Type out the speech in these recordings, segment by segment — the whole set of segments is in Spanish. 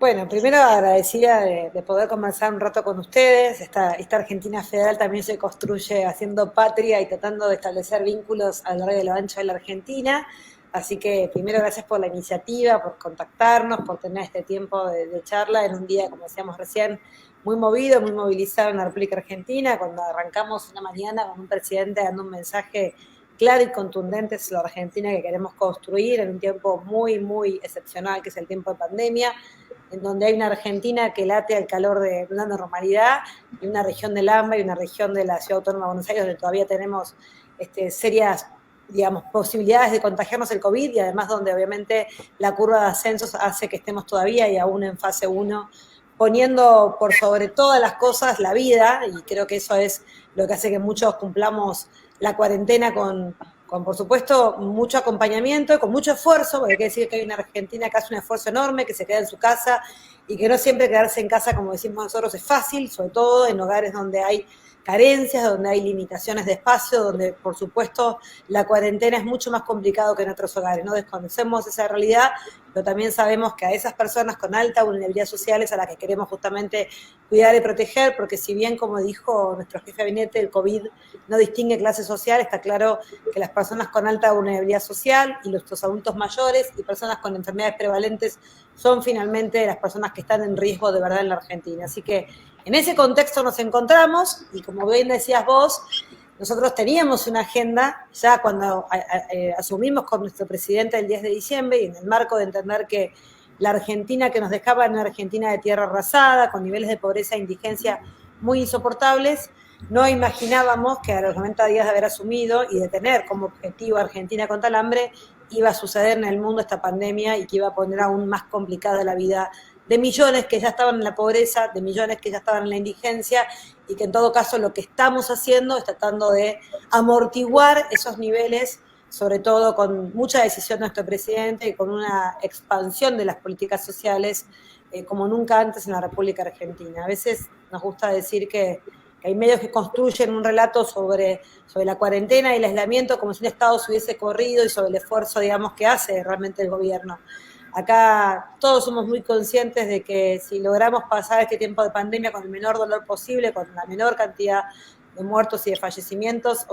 Bueno, primero agradecida de poder conversar un rato con ustedes. Esta Argentina federal también se construye haciendo patria y tratando de establecer vínculos a lo largo y a lo ancho de la Argentina. Así que primero gracias por la iniciativa, por contactarnos, por tener este tiempo de charla en un día, como decíamos recién, muy movido, muy movilizado en la República Argentina, cuando arrancamos una mañana con un presidente dando un mensaje claro y contundente sobre la Argentina que queremos construir en un tiempo muy, muy excepcional, que es el tiempo de pandemia, en donde hay una Argentina que late al calor de una normalidad, y una región del AMBA y una región de la Ciudad Autónoma de Buenos Aires donde todavía tenemos serias, digamos, posibilidades de contagiarnos el COVID, y además donde obviamente la curva de ascensos hace que estemos todavía y aún en fase 1, poniendo por sobre todas las cosas la vida, y creo que eso es lo que hace que muchos cumplamos la cuarentena con, por supuesto, mucho acompañamiento, con mucho esfuerzo, porque hay que decir que hay una Argentina que hace un esfuerzo enorme, que se queda en su casa, y que no siempre quedarse en casa, como decimos nosotros, es fácil, sobre todo en hogares donde hay carencias, donde hay limitaciones de espacio, donde, por supuesto, la cuarentena es mucho más complicado que en otros hogares. No desconocemos esa realidad, pero también sabemos que a esas personas con alta vulnerabilidad social es a las que queremos justamente cuidar y proteger, porque si bien, como dijo nuestro jefe de gabinete, el COVID no distingue clase social, está claro que las personas con alta vulnerabilidad social y los adultos mayores y personas con enfermedades prevalentes son finalmente las personas que están en riesgo de verdad en la Argentina. Así que en ese contexto nos encontramos, y como bien decías vos, nosotros teníamos una agenda ya cuando asumimos con nuestro presidente el 10 de diciembre, y en el marco de entender que la Argentina que nos dejaba era una Argentina de tierra arrasada, con niveles de pobreza e indigencia muy insoportables, no imaginábamos que a los 90 días de haber asumido y de tener como objetivo Argentina contra el hambre, iba a suceder en el mundo esta pandemia y que iba a poner aún más complicada la vida de millones que ya estaban en la pobreza, de millones que ya estaban en la indigencia, y que en todo caso lo que estamos haciendo es tratando de amortiguar esos niveles, sobre todo con mucha decisión de nuestro presidente y con una expansión de las políticas sociales como nunca antes en la República Argentina. A veces nos gusta decir que hay medios que construyen un relato sobre la cuarentena y el aislamiento como si un Estado se hubiese corrido, y sobre el esfuerzo, digamos, que hace realmente el gobierno. Acá todos somos muy conscientes de que si logramos pasar este tiempo de pandemia con el menor dolor posible, con la menor cantidad de muertos y de fallecimientos,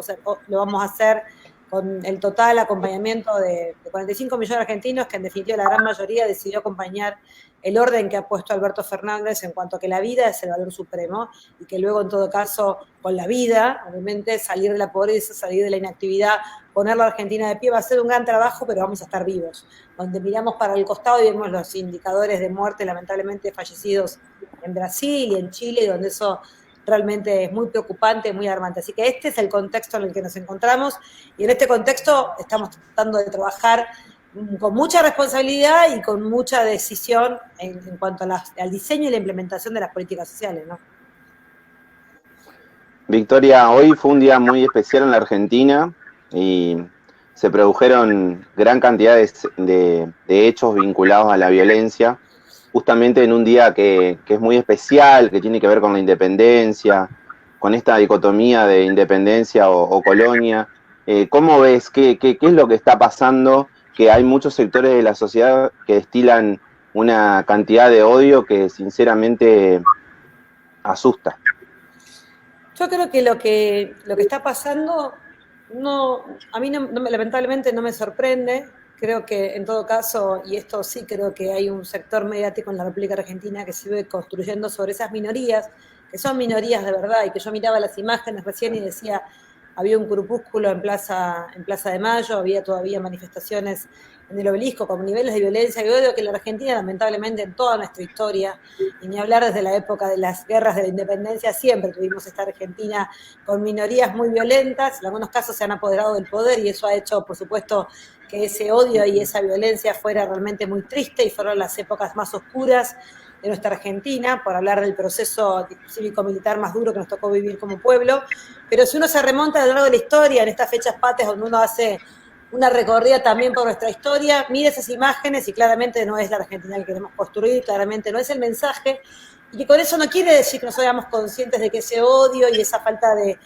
lo vamos a hacer con el total acompañamiento de 45 millones de argentinos, que en definitiva la gran mayoría decidió acompañar el orden que ha puesto Alberto Fernández en cuanto a que la vida es el valor supremo, y que luego en todo caso con la vida, obviamente salir de la pobreza, salir de la inactividad, poner la Argentina de pie va a ser un gran trabajo, pero vamos a estar vivos. Donde miramos para el costado y vemos los indicadores de muerte lamentablemente fallecidos en Brasil y en Chile, donde eso realmente es muy preocupante, muy alarmante. Así que este es el contexto en el que nos encontramos, y en este contexto estamos tratando de trabajar con mucha responsabilidad y con mucha decisión en cuanto al diseño y la implementación de las políticas sociales, ¿no? Victoria, hoy fue un día muy especial en la Argentina y se produjeron gran cantidad de hechos vinculados a la violencia, justamente en un día que es muy especial, que tiene que ver con la independencia, con esta dicotomía de independencia o colonia. ¿Cómo ves? ¿Qué es lo que está pasando? Que hay muchos sectores de la sociedad que destilan una cantidad de odio que sinceramente asusta. Yo creo que lo que está pasando a mí lamentablemente no me sorprende. Creo que en todo caso, y esto sí creo que hay un sector mediático en la República Argentina que sigue construyendo sobre esas minorías, que son minorías de verdad, y que yo miraba las imágenes recién y decía, había un grupúsculo en Plaza de Mayo, había todavía manifestaciones en el Obelisco con niveles de violencia y odio que la Argentina lamentablemente en toda nuestra historia, y ni hablar desde la época de las guerras de la independencia, siempre tuvimos esta Argentina con minorías muy violentas, en algunos casos se han apoderado del poder, y eso ha hecho, por supuesto, que ese odio y esa violencia fuera realmente muy triste, y fueron las épocas más oscuras de nuestra Argentina, por hablar del proceso cívico-militar más duro que nos tocó vivir como pueblo. Pero si uno se remonta a lo largo de la historia, en estas fechas patrias donde uno hace una recorrida también por nuestra historia, mira esas imágenes y claramente no es la Argentina que queremos construir, claramente no es el mensaje, y que con eso no quiere decir que no seamos conscientes de que ese odio y esa falta de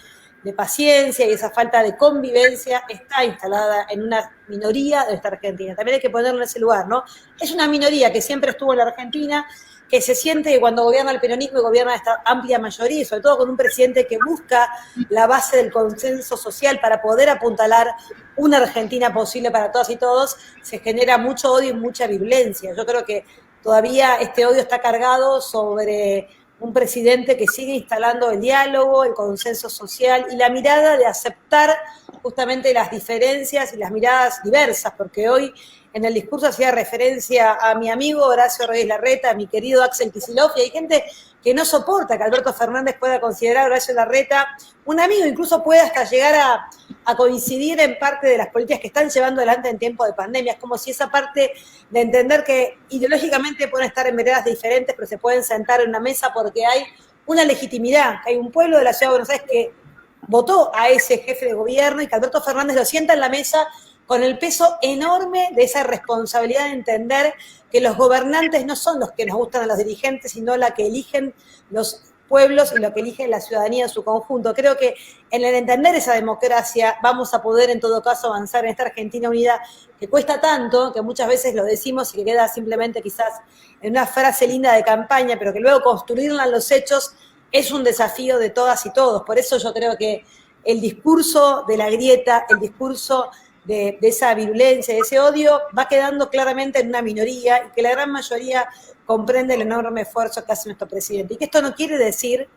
paciencia y esa falta de convivencia está instalada en una minoría de esta Argentina. También hay que ponerlo en ese lugar, ¿no? Es una minoría que siempre estuvo en la Argentina, que se siente que cuando gobierna el peronismo y gobierna esta amplia mayoría, y sobre todo con un presidente que busca la base del consenso social para poder apuntalar una Argentina posible para todas y todos, se genera mucho odio y mucha violencia. Yo creo que todavía este odio está cargado sobre un presidente que sigue instalando el diálogo, el consenso social y la mirada de aceptar justamente las diferencias y las miradas diversas, porque hoy en el discurso hacía referencia a mi amigo Horacio Rodríguez Larreta, a mi querido Axel Kicillof, y hay gente que no soporta que Alberto Fernández pueda considerar a Horacio Larreta un amigo, incluso puede hasta llegar a coincidir en parte de las políticas que están llevando adelante en tiempo de pandemia. Es como si esa parte de entender que ideológicamente pueden estar en veredas diferentes, pero se pueden sentar en una mesa porque hay una legitimidad, hay un pueblo de la Ciudad de Buenos Aires que votó a ese jefe de gobierno y que Alberto Fernández lo sienta en la mesa con el peso enorme de esa responsabilidad de entender que los gobernantes no son los que nos gustan a los dirigentes, sino la que eligen los pueblos y lo que elige la ciudadanía en su conjunto. Creo que en el entender esa democracia vamos a poder en todo caso avanzar en esta Argentina unida que cuesta tanto, que muchas veces lo decimos y que queda simplemente quizás en una frase linda de campaña, pero que luego construirla en los hechos es un desafío de todas y todos. Por eso yo creo que el discurso de la grieta, el discurso de esa virulencia, de ese odio, va quedando claramente en una minoría y que la gran mayoría comprende el enorme esfuerzo que hace nuestro presidente. Y que esto no quiere decir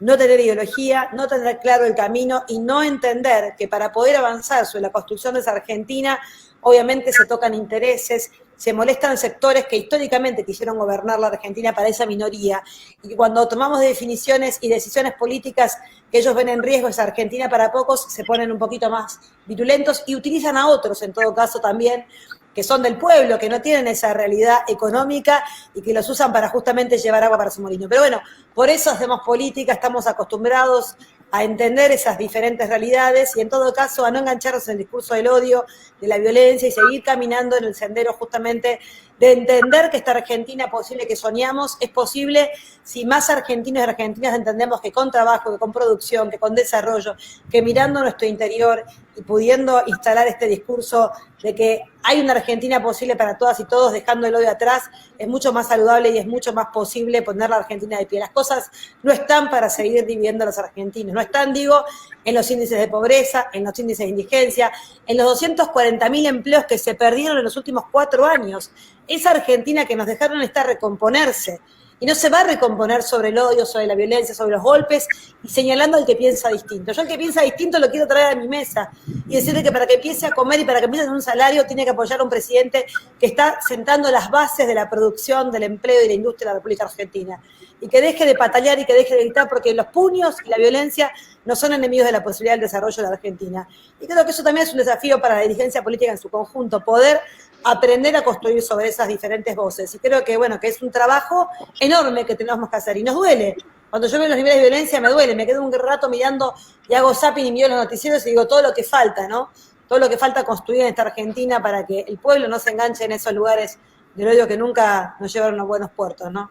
no tener ideología, no tener claro el camino y no entender que para poder avanzar sobre la construcción de esa Argentina, obviamente se tocan intereses, se molestan sectores que históricamente quisieron gobernar la Argentina para esa minoría, y que cuando tomamos definiciones y decisiones políticas que ellos ven en riesgo esa Argentina para pocos, se ponen un poquito más virulentos y utilizan a otros, en todo caso también, que son del pueblo, que no tienen esa realidad económica y que los usan para justamente llevar agua para su molino. Pero bueno, por eso hacemos política, estamos acostumbrados a entender esas diferentes realidades y en todo caso a no engancharnos en el discurso del odio, de la violencia y seguir caminando en el sendero justamente de entender que esta Argentina posible que soñamos es posible si más argentinos y argentinas entendemos que con trabajo, que con producción, que con desarrollo, que mirando nuestro interior y pudiendo instalar este discurso de que hay una Argentina posible para todas y todos, dejando el odio atrás, es mucho más saludable y es mucho más posible poner la Argentina de pie. Las cosas no están para seguir dividiendo a los argentinos, no están, digo, en los índices de pobreza, en los índices de indigencia, en los 240.000 empleos que se perdieron en los últimos 4 años. Esa Argentina que nos dejaron está a recomponerse. Y no se va a recomponer sobre el odio, sobre la violencia, sobre los golpes y señalando al que piensa distinto. Yo al que piensa distinto lo quiero traer a mi mesa y decirle que para que empiece a comer y para que empiece a tener un salario tiene que apoyar a un presidente que está sentando las bases de la producción, del empleo y de la industria de la República Argentina. Y que deje de patalear y que deje de gritar porque los puños y la violencia no son enemigos de la posibilidad del desarrollo de la Argentina. Y creo que eso también es un desafío para la dirigencia política en su conjunto, poder aprender a construir sobre esas diferentes voces. Y creo que, bueno, que es un trabajo enorme que tenemos que hacer. Y nos duele. Cuando yo veo los niveles de violencia me duele. Me quedo un rato mirando y hago zapping y miro los noticieros y digo todo lo que falta, ¿no? Todo lo que falta construir en esta Argentina para que el pueblo no se enganche en esos lugares del odio que nunca nos llevaron a buenos puertos, ¿no?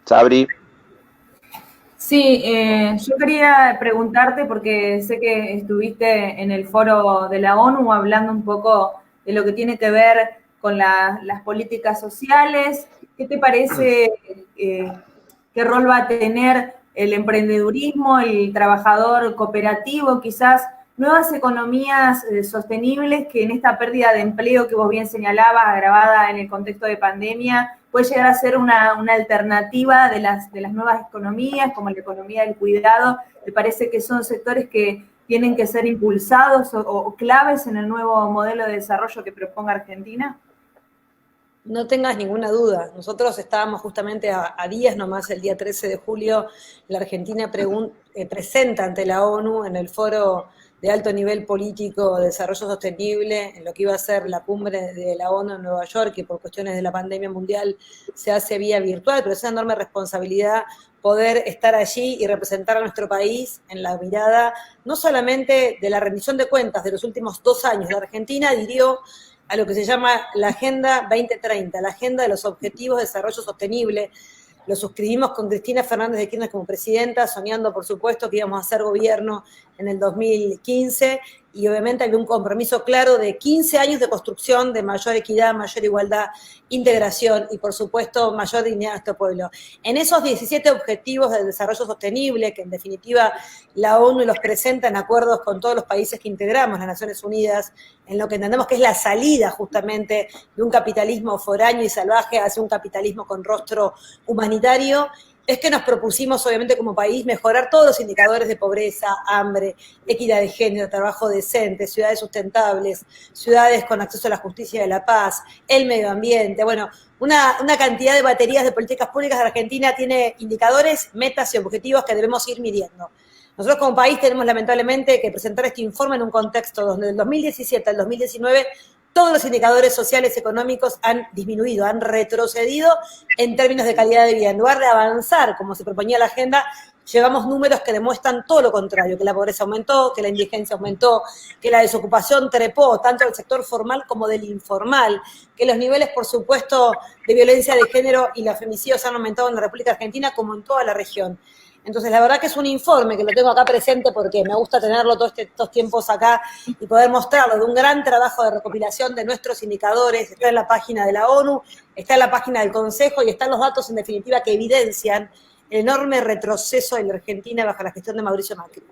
Sabri. Sí, yo quería preguntarte, porque sé que estuviste en el foro de la ONU hablando un poco de lo que tiene que ver con las políticas sociales. ¿Qué te parece, qué rol va a tener el emprendedurismo, el trabajador cooperativo, quizás nuevas economías sostenibles que en esta pérdida de empleo que vos bien señalabas, agravada en el contexto de pandemia, puede llegar a ser una alternativa de las nuevas economías, como la economía del cuidado? ¿Te parece que son sectores que tienen que ser impulsados o claves en el nuevo modelo de desarrollo que proponga Argentina? No tengas ninguna duda. Nosotros estábamos justamente a días nomás, el día 13 de julio, la Argentina presenta ante la ONU en el foro de alto nivel político de desarrollo sostenible, en lo que iba a ser la cumbre de la ONU en Nueva York, y por cuestiones de la pandemia mundial se hace vía virtual, pero es una enorme responsabilidad poder estar allí y representar a nuestro país en la mirada, no solamente de la rendición de cuentas de los últimos 2 años. La Argentina adhirió a lo que se llama la Agenda 2030, la Agenda de los Objetivos de Desarrollo Sostenible. Lo suscribimos con Cristina Fernández de Kirchner como presidenta, soñando, por supuesto, que íbamos a hacer gobierno en el 2015, y obviamente había un compromiso claro de 15 años de construcción de mayor equidad, mayor igualdad, integración y, por supuesto, mayor dignidad a nuestro pueblo. En esos 17 objetivos de desarrollo sostenible, que en definitiva la ONU los presenta en acuerdos con todos los países que integramos las Naciones Unidas, en lo que entendemos que es la salida justamente de un capitalismo foráneo y salvaje hacia un capitalismo con rostro humanitario, es que nos propusimos, obviamente, como país, mejorar todos los indicadores de pobreza, hambre, equidad de género, trabajo decente, ciudades sustentables, ciudades con acceso a la justicia y a la paz, el medio ambiente. Bueno, una cantidad de baterías de políticas públicas de Argentina tiene indicadores, metas y objetivos que debemos ir midiendo. Nosotros como país tenemos lamentablemente que presentar este informe en un contexto donde del 2017 al 2019 todos los indicadores sociales y económicos han disminuido, han retrocedido en términos de calidad de vida. En lugar de avanzar, como se proponía la agenda, llevamos números que demuestran todo lo contrario, que la pobreza aumentó, que la indigencia aumentó, que la desocupación trepó, tanto del sector formal como del informal, que los niveles, por supuesto, de violencia de género y los femicidios han aumentado en la República Argentina como en toda la región. Entonces, la verdad que es un informe que lo tengo acá presente porque me gusta tenerlo todos estos tiempos acá y poder mostrarlo, de un gran trabajo de recopilación de nuestros indicadores. Está en la página de la ONU, está en la página del Consejo y están los datos, en definitiva, que evidencian el enorme retroceso de la Argentina bajo la gestión de Mauricio Macri.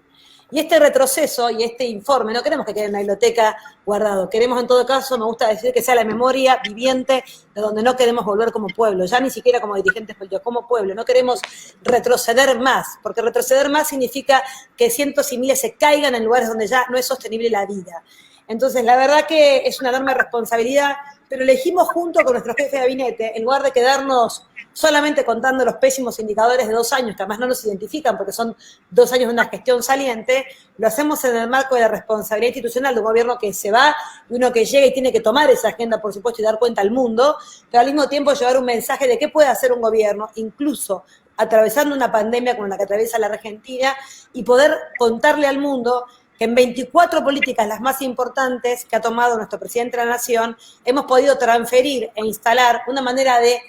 Y este retroceso y este informe no queremos que quede en la biblioteca guardado, queremos en todo caso, me gusta decir, que sea la memoria viviente de donde no queremos volver como pueblo, ya ni siquiera como dirigentes políticos, como pueblo, no queremos retroceder más, porque retroceder más significa que cientos y miles se caigan en lugares donde ya no es sostenible la vida. Entonces, la verdad que es una enorme responsabilidad, pero elegimos junto con nuestro jefe de gabinete, en lugar de quedarnos solamente contando los pésimos indicadores de 2 años, que además no nos identifican porque son 2 años de una gestión saliente, lo hacemos en el marco de la responsabilidad institucional de un gobierno que se va, y uno que llega y tiene que tomar esa agenda, por supuesto, y dar cuenta al mundo, pero al mismo tiempo llevar un mensaje de qué puede hacer un gobierno, incluso atravesando una pandemia como la que atraviesa la Argentina, y poder contarle al mundo que en 24 políticas, las más importantes que ha tomado nuestro presidente de la Nación, hemos podido transferir e instalar una manera de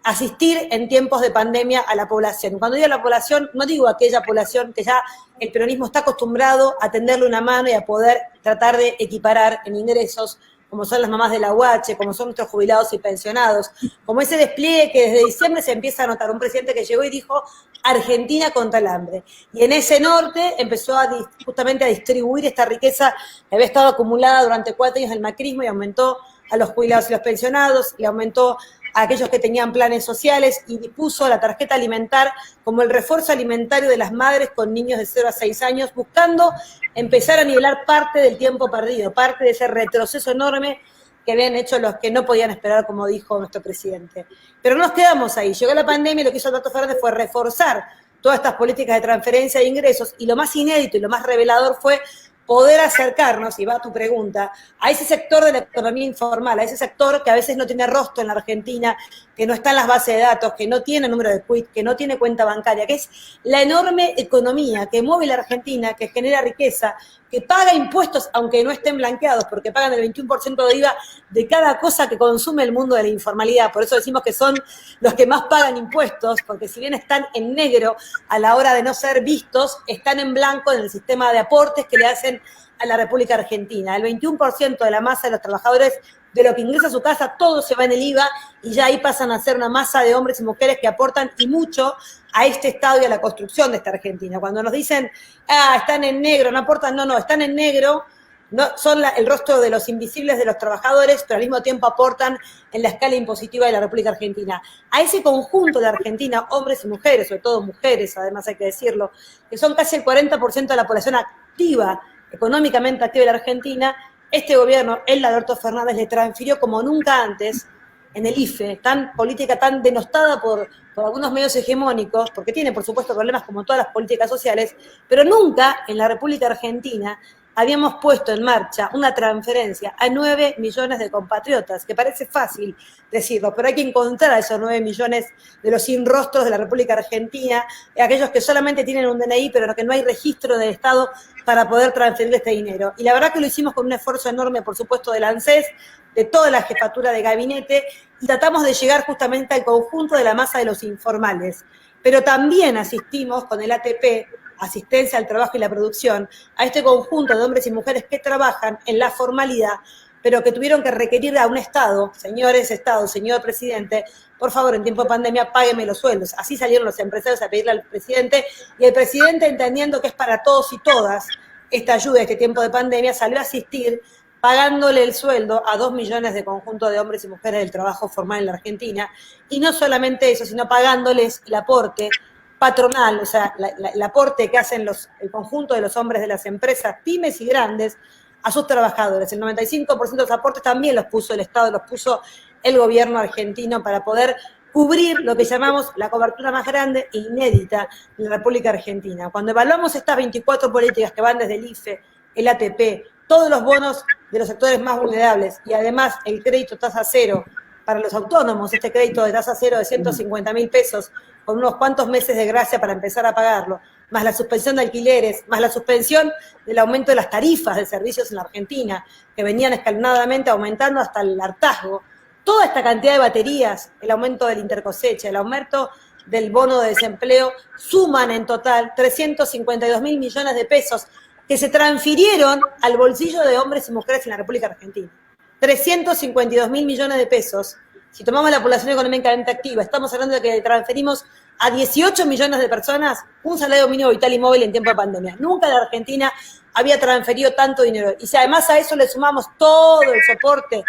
asistir en tiempos de pandemia a la población. Cuando digo a la población, no digo aquella población que ya el peronismo está acostumbrado a tenderle una mano y a poder tratar de equiparar en ingresos, como son las mamás de la UH, como son nuestros jubilados y pensionados, como ese despliegue que desde diciembre se empieza a notar, un presidente que llegó y dijo Argentina contra el hambre. Y en ese norte empezó justamente a distribuir esta riqueza que había estado acumulada durante 4 años del macrismo y aumentó a los jubilados y los pensionados, y aumentó a aquellos que tenían planes sociales y dispuso la tarjeta alimentar como el refuerzo alimentario de las madres con niños de 0 a 6 años, buscando empezar a nivelar parte del tiempo perdido, parte de ese retroceso enorme que habían hecho los que no podían esperar, como dijo nuestro presidente. Pero no nos quedamos ahí. Llegó la pandemia y lo que hizo Alberto Fernández fue reforzar todas estas políticas de transferencia de ingresos, y lo más inédito y lo más revelador fue poder acercarnos, y va a tu pregunta, a ese sector de la economía informal, a ese sector que a veces no tiene rostro en la Argentina, que no está en las bases de datos, que no tiene número de quit, que no tiene cuenta bancaria, que es la enorme economía que mueve la Argentina, que genera riqueza, que paga impuestos, aunque no estén blanqueados, porque pagan el 21% de IVA de cada cosa que consume el mundo de la informalidad. Por eso decimos que son los que más pagan impuestos, porque si bien están en negro a la hora de no ser vistos, están en blanco en el sistema de aportes que le hacen a la República Argentina. El 21% de la masa de los trabajadores, de lo que ingresa a su casa, todo se va en el IVA, y ya ahí pasan a ser una masa de hombres y mujeres que aportan, y mucho, a este Estado y a la construcción de esta Argentina. Cuando nos dicen, están en negro, no aportan, no, están en negro, no, son el rostro de los invisibles de los trabajadores, pero al mismo tiempo aportan en la escala impositiva de la República Argentina. A ese conjunto de Argentina, hombres y mujeres, sobre todo mujeres, además hay que decirlo, que son casi el 40% de la población activa, económicamente activa de la Argentina, este gobierno, el de Alberto Fernández, le transfirió como nunca antes en el IFE, política tan denostada por algunos medios hegemónicos, porque tiene, por supuesto, problemas como todas las políticas sociales, pero nunca en la República Argentina habíamos puesto en marcha una transferencia a 9 millones de compatriotas, que parece fácil decirlo, pero hay que encontrar a esos 9 millones de los sin rostros de la República Argentina, aquellos que solamente tienen un DNI, pero que no hay registro del Estado para poder transferir este dinero. Y la verdad que lo hicimos con un esfuerzo enorme, por supuesto, del ANSES, de toda la jefatura de gabinete, y tratamos de llegar justamente al conjunto de la masa de los informales. Pero también asistimos con el ATP asistencia al trabajo y la producción, a este conjunto de hombres y mujeres que trabajan en la formalidad, pero que tuvieron que requerir a un Estado, señores Estado, señor presidente, por favor, en tiempo de pandemia, págueme los sueldos. Así salieron los empresarios a pedirle al presidente, y el presidente, entendiendo que es para todos y todas esta ayuda, este tiempo de pandemia, salió a asistir pagándole el sueldo a 2 millones de conjunto de hombres y mujeres del trabajo formal en la Argentina, y no solamente eso, sino pagándoles el aporte patronal, o sea, el aporte que hacen el conjunto de los hombres de las empresas, pymes y grandes, a sus trabajadores. El 95% de los aportes también los puso el Estado, los puso el gobierno argentino para poder cubrir lo que llamamos la cobertura más grande e inédita de la República Argentina. Cuando evaluamos estas 24 políticas que van desde el IFE, el ATP, todos los bonos de los sectores más vulnerables y además el crédito tasa cero para los autónomos, este crédito de tasa cero de 150.000 pesos con unos cuantos meses de gracia para empezar a pagarlo, más la suspensión de alquileres, más la suspensión del aumento de las tarifas de servicios en la Argentina, que venían escalonadamente aumentando hasta el hartazgo. Toda esta cantidad de baterías, el aumento del intercosecha, el aumento del bono de desempleo, suman en total 352.000 millones de pesos que se transfirieron al bolsillo de hombres y mujeres en la República Argentina. 352.000 millones de pesos. Si tomamos la población económicamente activa, estamos hablando de que transferimos a 18 millones de personas un salario mínimo vital y móvil en tiempo de pandemia. Nunca la Argentina había transferido tanto dinero. Y si además a eso le sumamos todo el soporte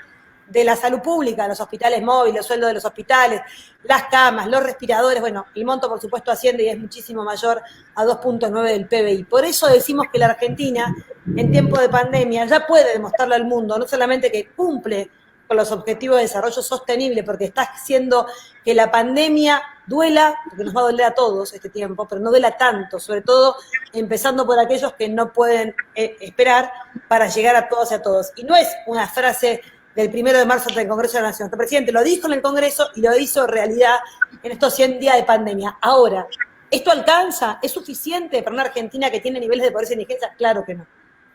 de la salud pública, los hospitales móviles, los sueldos de los hospitales, las camas, los respiradores, bueno, el monto por supuesto asciende y es muchísimo mayor a 2.9 del PBI. Por eso decimos que la Argentina, en tiempo de pandemia, ya puede demostrarle al mundo, no solamente que cumple con los objetivos de desarrollo sostenible, porque está haciendo que la pandemia duela, porque nos va a doler a todos este tiempo, pero no duela tanto, sobre todo empezando por aquellos que no pueden esperar para llegar a todos y a todos. Y no es una frase del 1 de marzo del Congreso de la Nación. El presidente lo dijo en el Congreso y lo hizo realidad en estos 100 días de pandemia. Ahora, ¿esto alcanza? ¿Es suficiente para una Argentina que tiene niveles de pobreza y indigencia? Claro que no.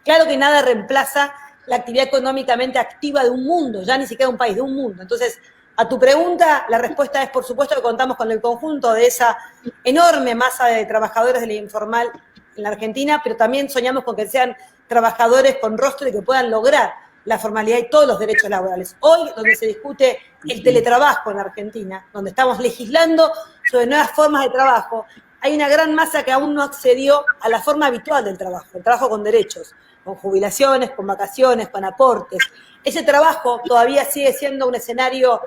Claro que nada reemplaza la actividad económicamente activa de un mundo, ya ni siquiera un país, de un mundo. Entonces, a tu pregunta, la respuesta es, por supuesto, que contamos con el conjunto de esa enorme masa de trabajadores de la informal en la Argentina, pero también soñamos con que sean trabajadores con rostro y que puedan lograr la formalidad y todos los derechos laborales. Hoy, donde se discute el teletrabajo en la Argentina, donde estamos legislando sobre nuevas formas de trabajo, hay una gran masa que aún no accedió a la forma habitual del trabajo, el trabajo con derechos, con jubilaciones, con vacaciones, con aportes. Ese trabajo todavía sigue siendo un escenario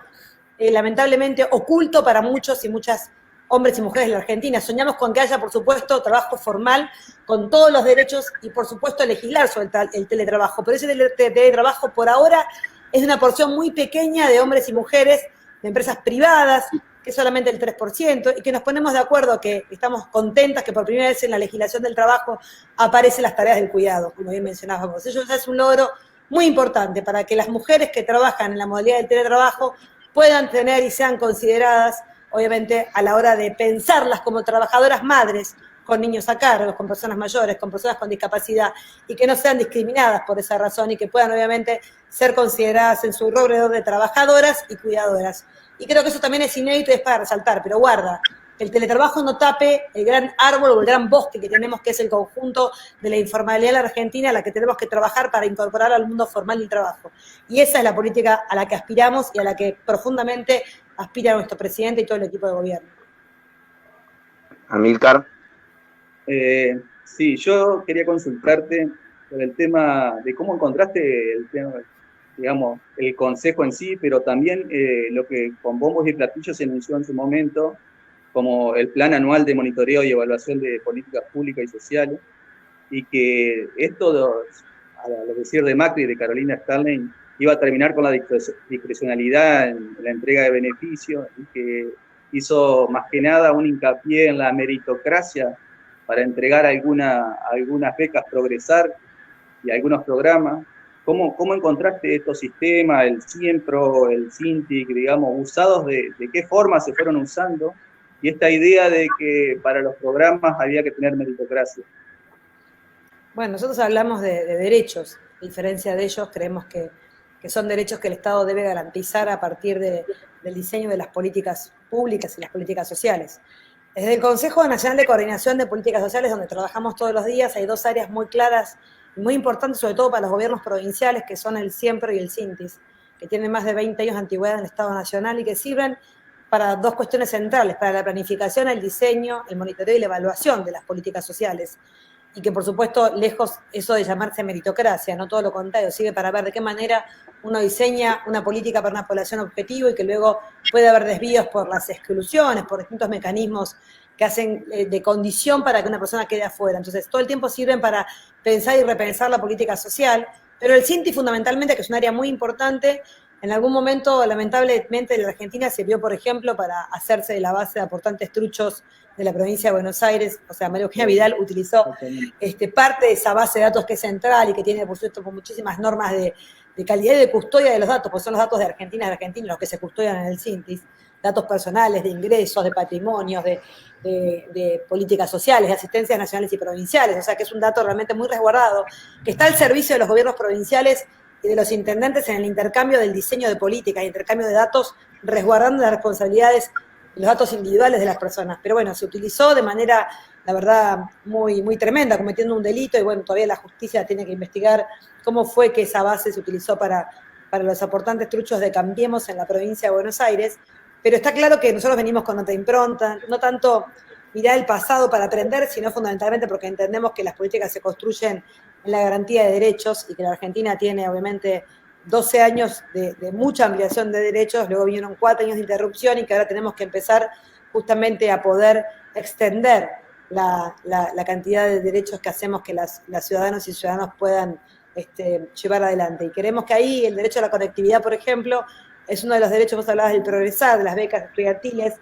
lamentablemente oculto para muchos y muchas hombres y mujeres de la Argentina. Soñamos con que haya, por supuesto, trabajo formal con todos los derechos y, por supuesto, legislar sobre el teletrabajo. Pero ese teletrabajo, por ahora, es una porción muy pequeña de hombres y mujeres de empresas privadas, que es solamente el 3%, y que nos ponemos de acuerdo que estamos contentas que por primera vez en la legislación del trabajo aparecen las tareas del cuidado, como bien mencionábamos. Eso ya es un logro muy importante para que las mujeres que trabajan en la modalidad del teletrabajo puedan tener y sean consideradas, obviamente, a la hora de pensarlas como trabajadoras madres, con niños a cargo, con personas mayores, con personas con discapacidad, y que no sean discriminadas por esa razón y que puedan, obviamente, ser consideradas en su rubro de trabajadoras y cuidadoras. Y creo que eso también es inédito y es para resaltar, pero guarda, que el teletrabajo no tape el gran árbol o el gran bosque que tenemos, que es el conjunto de la informalidad en la Argentina, a la que tenemos que trabajar para incorporar al mundo formal el trabajo. Y esa es la política a la que aspiramos y a la que profundamente aspira nuestro presidente y todo el equipo de gobierno. Amílcar. Sí, yo quería consultarte sobre el tema de cómo encontraste el tema, digamos, el consejo en sí, pero también lo que con bombos y platillos se anunció en su momento, como el plan anual de monitoreo y evaluación de políticas públicas y sociales, y que esto, a lo decir de Macri y de Carolina Sterling, iba a terminar con la discrecionalidad en la entrega de beneficios, y que hizo más que nada un hincapié en la meritocracia para entregar algunas becas Progresar y algunos programas. ¿Cómo encontraste estos sistemas, el CIEMPRO, el CINTIC, digamos, usados de qué forma se fueron usando? Y esta idea de que para los programas había que tener meritocracia. Bueno, nosotros hablamos de derechos. A diferencia de ellos, creemos que son derechos que el Estado debe garantizar a partir del diseño de las políticas públicas y las políticas sociales. Desde el Consejo Nacional de Coordinación de Políticas Sociales, donde trabajamos todos los días, hay dos áreas muy claras y muy importantes, sobre todo para los gobiernos provinciales, que son el SIEMPRO y el SINTIS, que tienen más de 20 años de antigüedad en el Estado Nacional y que sirven para dos cuestiones centrales, para la planificación, el diseño, el monitoreo y la evaluación de las políticas sociales. Y que, por supuesto, lejos eso de llamarse meritocracia, no todo lo contrario, sirve para ver de qué manera uno diseña una política para una población objetivo y que luego puede haber desvíos por las exclusiones, por distintos mecanismos que hacen de condición para que una persona quede afuera. Entonces, todo el tiempo sirven para pensar y repensar la política social, pero el CINTI fundamentalmente, que es un área muy importante, en algún momento, lamentablemente, en la Argentina sirvió, por ejemplo, para hacerse de la base de aportantes truchos de la provincia de Buenos Aires. O sea, María Eugenia Vidal utilizó parte de esa base de datos que es central y que tiene, por supuesto, muchísimas normas de calidad y de custodia de los datos, porque son los datos de Argentina los que se custodian en el CINTIS, datos personales, de ingresos, de patrimonios, de políticas sociales, de asistencias nacionales y provinciales. O sea, que es un dato realmente muy resguardado, que está al servicio de los gobiernos provinciales y de los intendentes en el intercambio del diseño de política, intercambio de datos, resguardando las responsabilidades, los datos individuales de las personas. Pero bueno, se utilizó de manera, la verdad, muy, muy tremenda, cometiendo un delito, y bueno, todavía la justicia tiene que investigar cómo fue que esa base se utilizó para los aportantes truchos de Cambiemos en la provincia de Buenos Aires. Pero está claro que nosotros venimos con otra impronta, no tanto mirar el pasado para aprender, sino fundamentalmente porque entendemos que las políticas se construyen en la garantía de derechos y que la Argentina tiene obviamente 12 años de mucha ampliación de derechos, luego vinieron 4 años de interrupción y que ahora tenemos que empezar justamente a poder extender la cantidad de derechos que hacemos que las ciudadanos y ciudadanos puedan llevar adelante. Y queremos que ahí el derecho a la conectividad, por ejemplo, es uno de los derechos, vos hablabas del progresar, de las becas estudiantiles,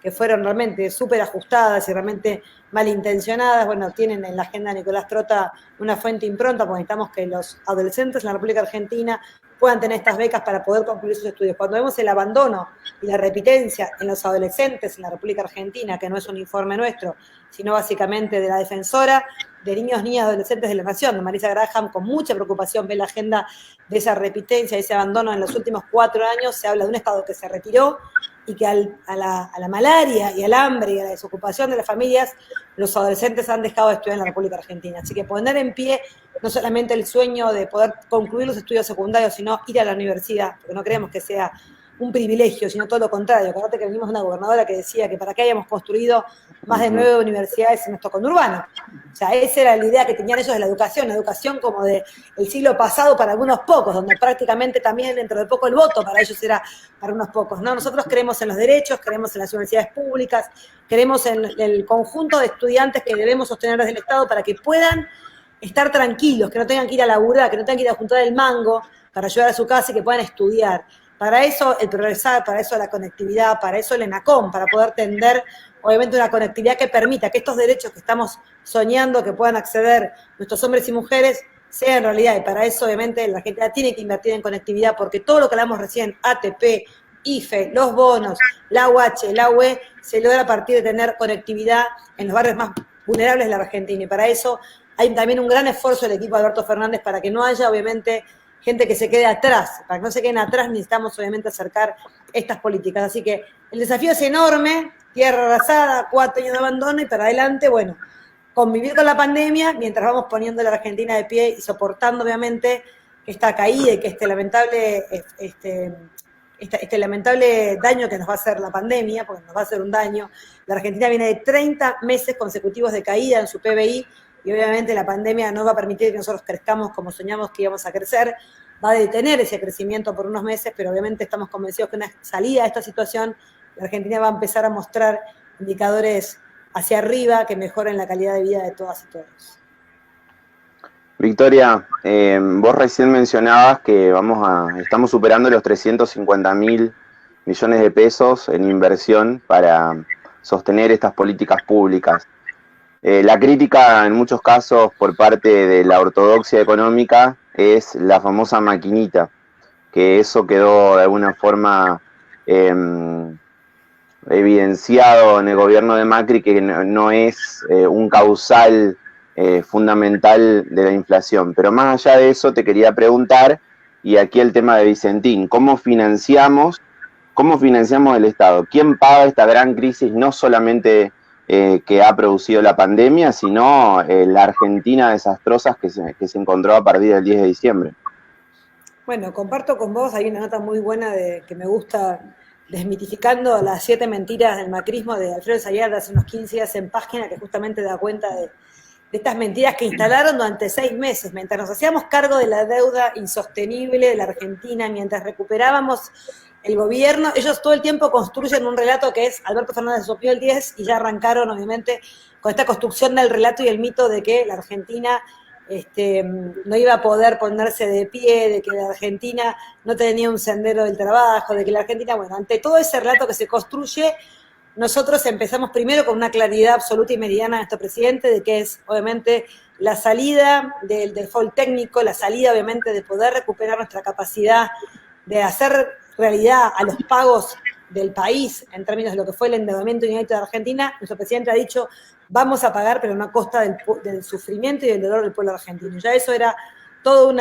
que fueron realmente súper ajustadas y realmente malintencionadas. Bueno, tienen en la agenda de Nicolás Trota una fuente impronta, porque necesitamos que los adolescentes en la República Argentina puedan tener estas becas para poder concluir sus estudios. Cuando vemos el abandono y la repitencia en los adolescentes en la República Argentina, que no es un informe nuestro, sino básicamente de la defensora de niños, niñas, adolescentes de la Nación, de Marisa Graham, con mucha preocupación ve la agenda de esa repitencia, de ese abandono en los últimos 4 años. Se habla de un Estado que se retiró y que a la malaria y al hambre y a la desocupación de las familias, los adolescentes han dejado de estudiar en la República Argentina. Así que poner en pie no solamente el sueño de poder concluir los estudios secundarios, sino ir a la universidad, porque no creemos que sea un privilegio, sino todo lo contrario. Acordate que venimos de una gobernadora que decía que para qué hayamos construido más de 9 universidades en nuestro conurbano. O sea, esa era la idea que tenían ellos de la educación como del siglo pasado para algunos pocos, donde prácticamente también dentro de poco el voto para ellos era para unos pocos, ¿no? Nosotros creemos en los derechos, creemos en las universidades públicas, creemos en el conjunto de estudiantes que debemos sostener desde el Estado para que puedan estar tranquilos, que no tengan que ir a laburar, que no tengan que ir a juntar el mango para ayudar a su casa y que puedan estudiar. Para eso el progresar, para eso la conectividad, para eso el ENACOM, para poder tender obviamente una conectividad que permita que estos derechos que estamos soñando que puedan acceder nuestros hombres y mujeres sean realidad. Y para eso obviamente la Argentina tiene que invertir en conectividad, porque todo lo que hablamos recién, ATP, IFE, los bonos, la UH, la UE, se logra a partir de tener conectividad en los barrios más vulnerables de la Argentina. Y para eso hay también un gran esfuerzo del equipo de Alberto Fernández para que no haya obviamente gente que se quede atrás. Para que no se queden atrás necesitamos obviamente acercar estas políticas. Así que el desafío es enorme, tierra arrasada, 4 años de abandono y para adelante, bueno, convivir con la pandemia mientras vamos poniendo a la Argentina de pie y soportando obviamente esta caída y que este lamentable daño que nos va a hacer la pandemia, porque nos va a hacer un daño. La Argentina viene de 30 meses consecutivos de caída en su PBI, y obviamente la pandemia no va a permitir que nosotros crezcamos como soñamos que íbamos a crecer, va a detener ese crecimiento por unos meses, pero obviamente estamos convencidos que una salida de esta situación, la Argentina va a empezar a mostrar indicadores hacia arriba que mejoren la calidad de vida de todas y todos. Victoria, vos recién mencionabas que estamos superando los 350.000 millones de pesos en inversión para sostener estas políticas públicas. La crítica en muchos casos por parte de la ortodoxia económica es la famosa maquinita, que eso quedó de alguna forma evidenciado en el gobierno de Macri, que no es un causal fundamental de la inflación. Pero más allá de eso te quería preguntar, y aquí el tema de Vicentín, ¿cómo financiamos el Estado? ¿Quién paga esta gran crisis, no solamente que ha producido la pandemia, sino la Argentina desastrosa que se encontró a partir del 10 de diciembre. Bueno, comparto con vos, hay una nota muy buena que me gusta, desmitificando las 7 mentiras del macrismo de Alfredo Sayar de hace unos 15 días en Página, que justamente da cuenta de estas mentiras que instalaron durante 6 meses, mientras nos hacíamos cargo de la deuda insostenible de la Argentina, mientras recuperábamos el gobierno. Ellos todo el tiempo construyen un relato que es Alberto Fernández asumió el 10 y ya arrancaron, obviamente, con esta construcción del relato y el mito de que la Argentina no iba a poder ponerse de pie, de que la Argentina no tenía un sendero del trabajo, de que la Argentina, bueno, ante todo ese relato que se construye, nosotros empezamos primero con una claridad absoluta y meridiana de nuestro presidente, de que es, obviamente, la salida del default técnico, la salida, obviamente, de poder recuperar nuestra capacidad de hacer realidad a los pagos del país en términos de lo que fue el endeudamiento inédito de Argentina. Nuestro presidente ha dicho, vamos a pagar, pero no a costa del sufrimiento y del dolor del pueblo argentino. Ya eso era todo un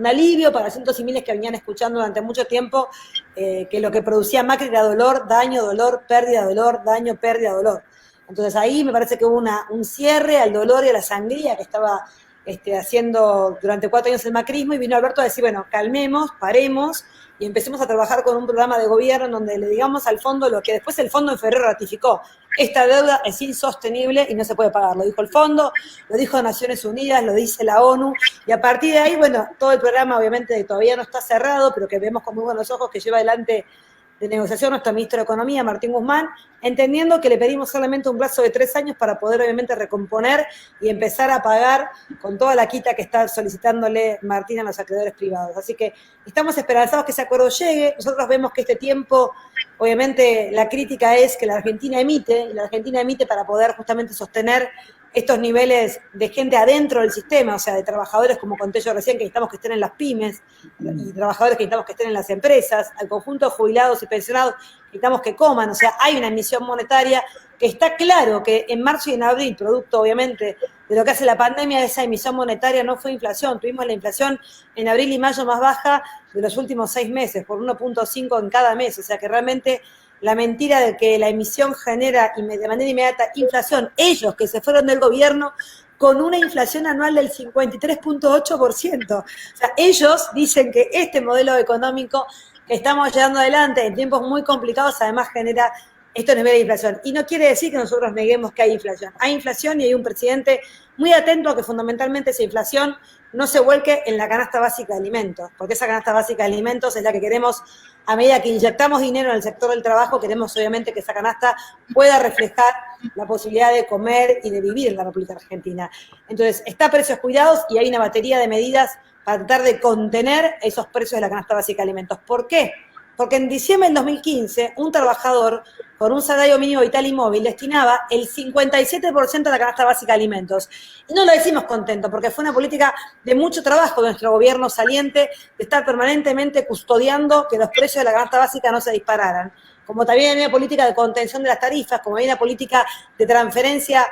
alivio para cientos y miles que venían escuchando durante mucho tiempo que lo que producía Macri era dolor, daño, dolor, pérdida, dolor, daño, pérdida, dolor. Entonces ahí me parece que hubo un cierre al dolor y a la sangría que estaba haciendo durante 4 años el macrismo, y vino Alberto a decir, bueno, calmemos, paremos, y empecemos a trabajar con un programa de gobierno en donde le digamos al fondo lo que después el fondo en febrero ratificó. Esta deuda es insostenible y no se puede pagar. Lo dijo el fondo, lo dijo Naciones Unidas, lo dice la ONU, y a partir de ahí, bueno, todo el programa obviamente todavía no está cerrado, pero que vemos con muy buenos ojos que lleva adelante de negociación nuestro ministro de Economía, Martín Guzmán, entendiendo que le pedimos solamente un plazo de 3 años para poder obviamente recomponer y empezar a pagar con toda la quita que está solicitándole Martín a los acreedores privados. Así que estamos esperanzados que ese acuerdo llegue. Nosotros vemos que este tiempo, obviamente la crítica es que la Argentina emite para poder justamente sostener estos niveles de gente adentro del sistema, o sea, de trabajadores, como conté yo recién, que necesitamos que estén en las pymes, y trabajadores que necesitamos que estén en las empresas, al conjunto de jubilados y pensionados, necesitamos que coman. O sea, hay una emisión monetaria que está claro que en marzo y en abril, producto obviamente de lo que hace la pandemia, esa emisión monetaria no fue inflación. Tuvimos la inflación en abril y mayo más baja de los últimos 6 meses, por 1.5 en cada mes. O sea que realmente la mentira de que la emisión genera de manera inmediata inflación, ellos que se fueron del gobierno con una inflación anual del 53.8%. O sea, ellos dicen que este modelo económico que estamos llevando adelante en tiempos muy complicados además genera estos niveles de inflación. Y no quiere decir que nosotros neguemos que hay inflación. Hay inflación y hay un presidente muy atento a que fundamentalmente esa inflación no se vuelque en la canasta básica de alimentos, porque esa canasta básica de alimentos es la que queremos. A medida que inyectamos dinero en el sector del trabajo, queremos obviamente que esa canasta pueda reflejar la posibilidad de comer y de vivir en la República Argentina. Entonces, está a precios cuidados y hay una batería de medidas para tratar de contener esos precios de la canasta básica de alimentos. ¿Por qué? Porque en diciembre del 2015, un trabajador con un salario mínimo vital y móvil destinaba el 57% de la canasta básica de alimentos. Y no lo decimos contento, porque fue una política de mucho trabajo de nuestro gobierno saliente, de estar permanentemente custodiando que los precios de la canasta básica no se dispararan. Como también hay una política de contención de las tarifas, como hay una política de transferencia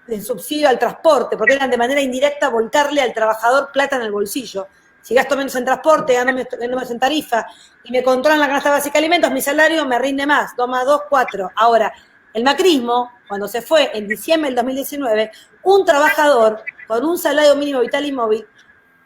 de subsidio al transporte, porque eran de manera indirecta volcarle al trabajador plata en el bolsillo. Si gasto menos en transporte, gano menos en tarifa y me controlan la canasta básica de alimentos, mi salario me rinde más, 2 más 2, 4. Ahora, el macrismo, cuando se fue en diciembre del 2019, un trabajador con un salario mínimo vital y móvil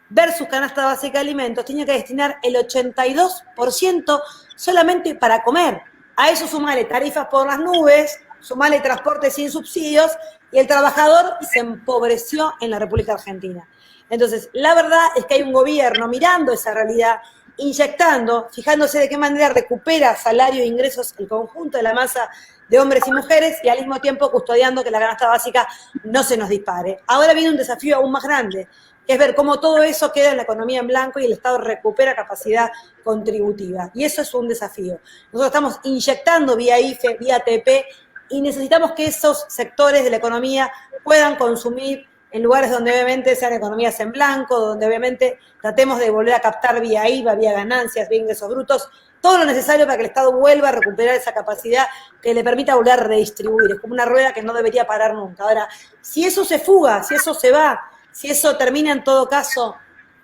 versus canasta básica de alimentos tenía que destinar el 82% solamente para comer. A eso sumale tarifas por las nubes, sumale transporte sin subsidios, y el trabajador se empobreció en la República Argentina. Entonces, la verdad es que hay un gobierno mirando esa realidad, inyectando, fijándose de qué manera recupera salario e ingresos el conjunto de la masa de hombres y mujeres, y al mismo tiempo custodiando que la canasta básica no se nos dispare. Ahora viene un desafío aún más grande, que es ver cómo todo eso queda en la economía en blanco y el Estado recupera capacidad contributiva. Y eso es un desafío. Nosotros estamos inyectando vía IFE, vía ATP, y necesitamos que esos sectores de la economía puedan consumir en lugares donde obviamente sean economías en blanco, donde obviamente tratemos de volver a captar vía IVA, vía ganancias, vía ingresos brutos, todo lo necesario para que el Estado vuelva a recuperar esa capacidad que le permita volver a redistribuir. Es como una rueda que no debería parar nunca. Ahora, si eso se fuga, si eso se va, si eso termina en todo caso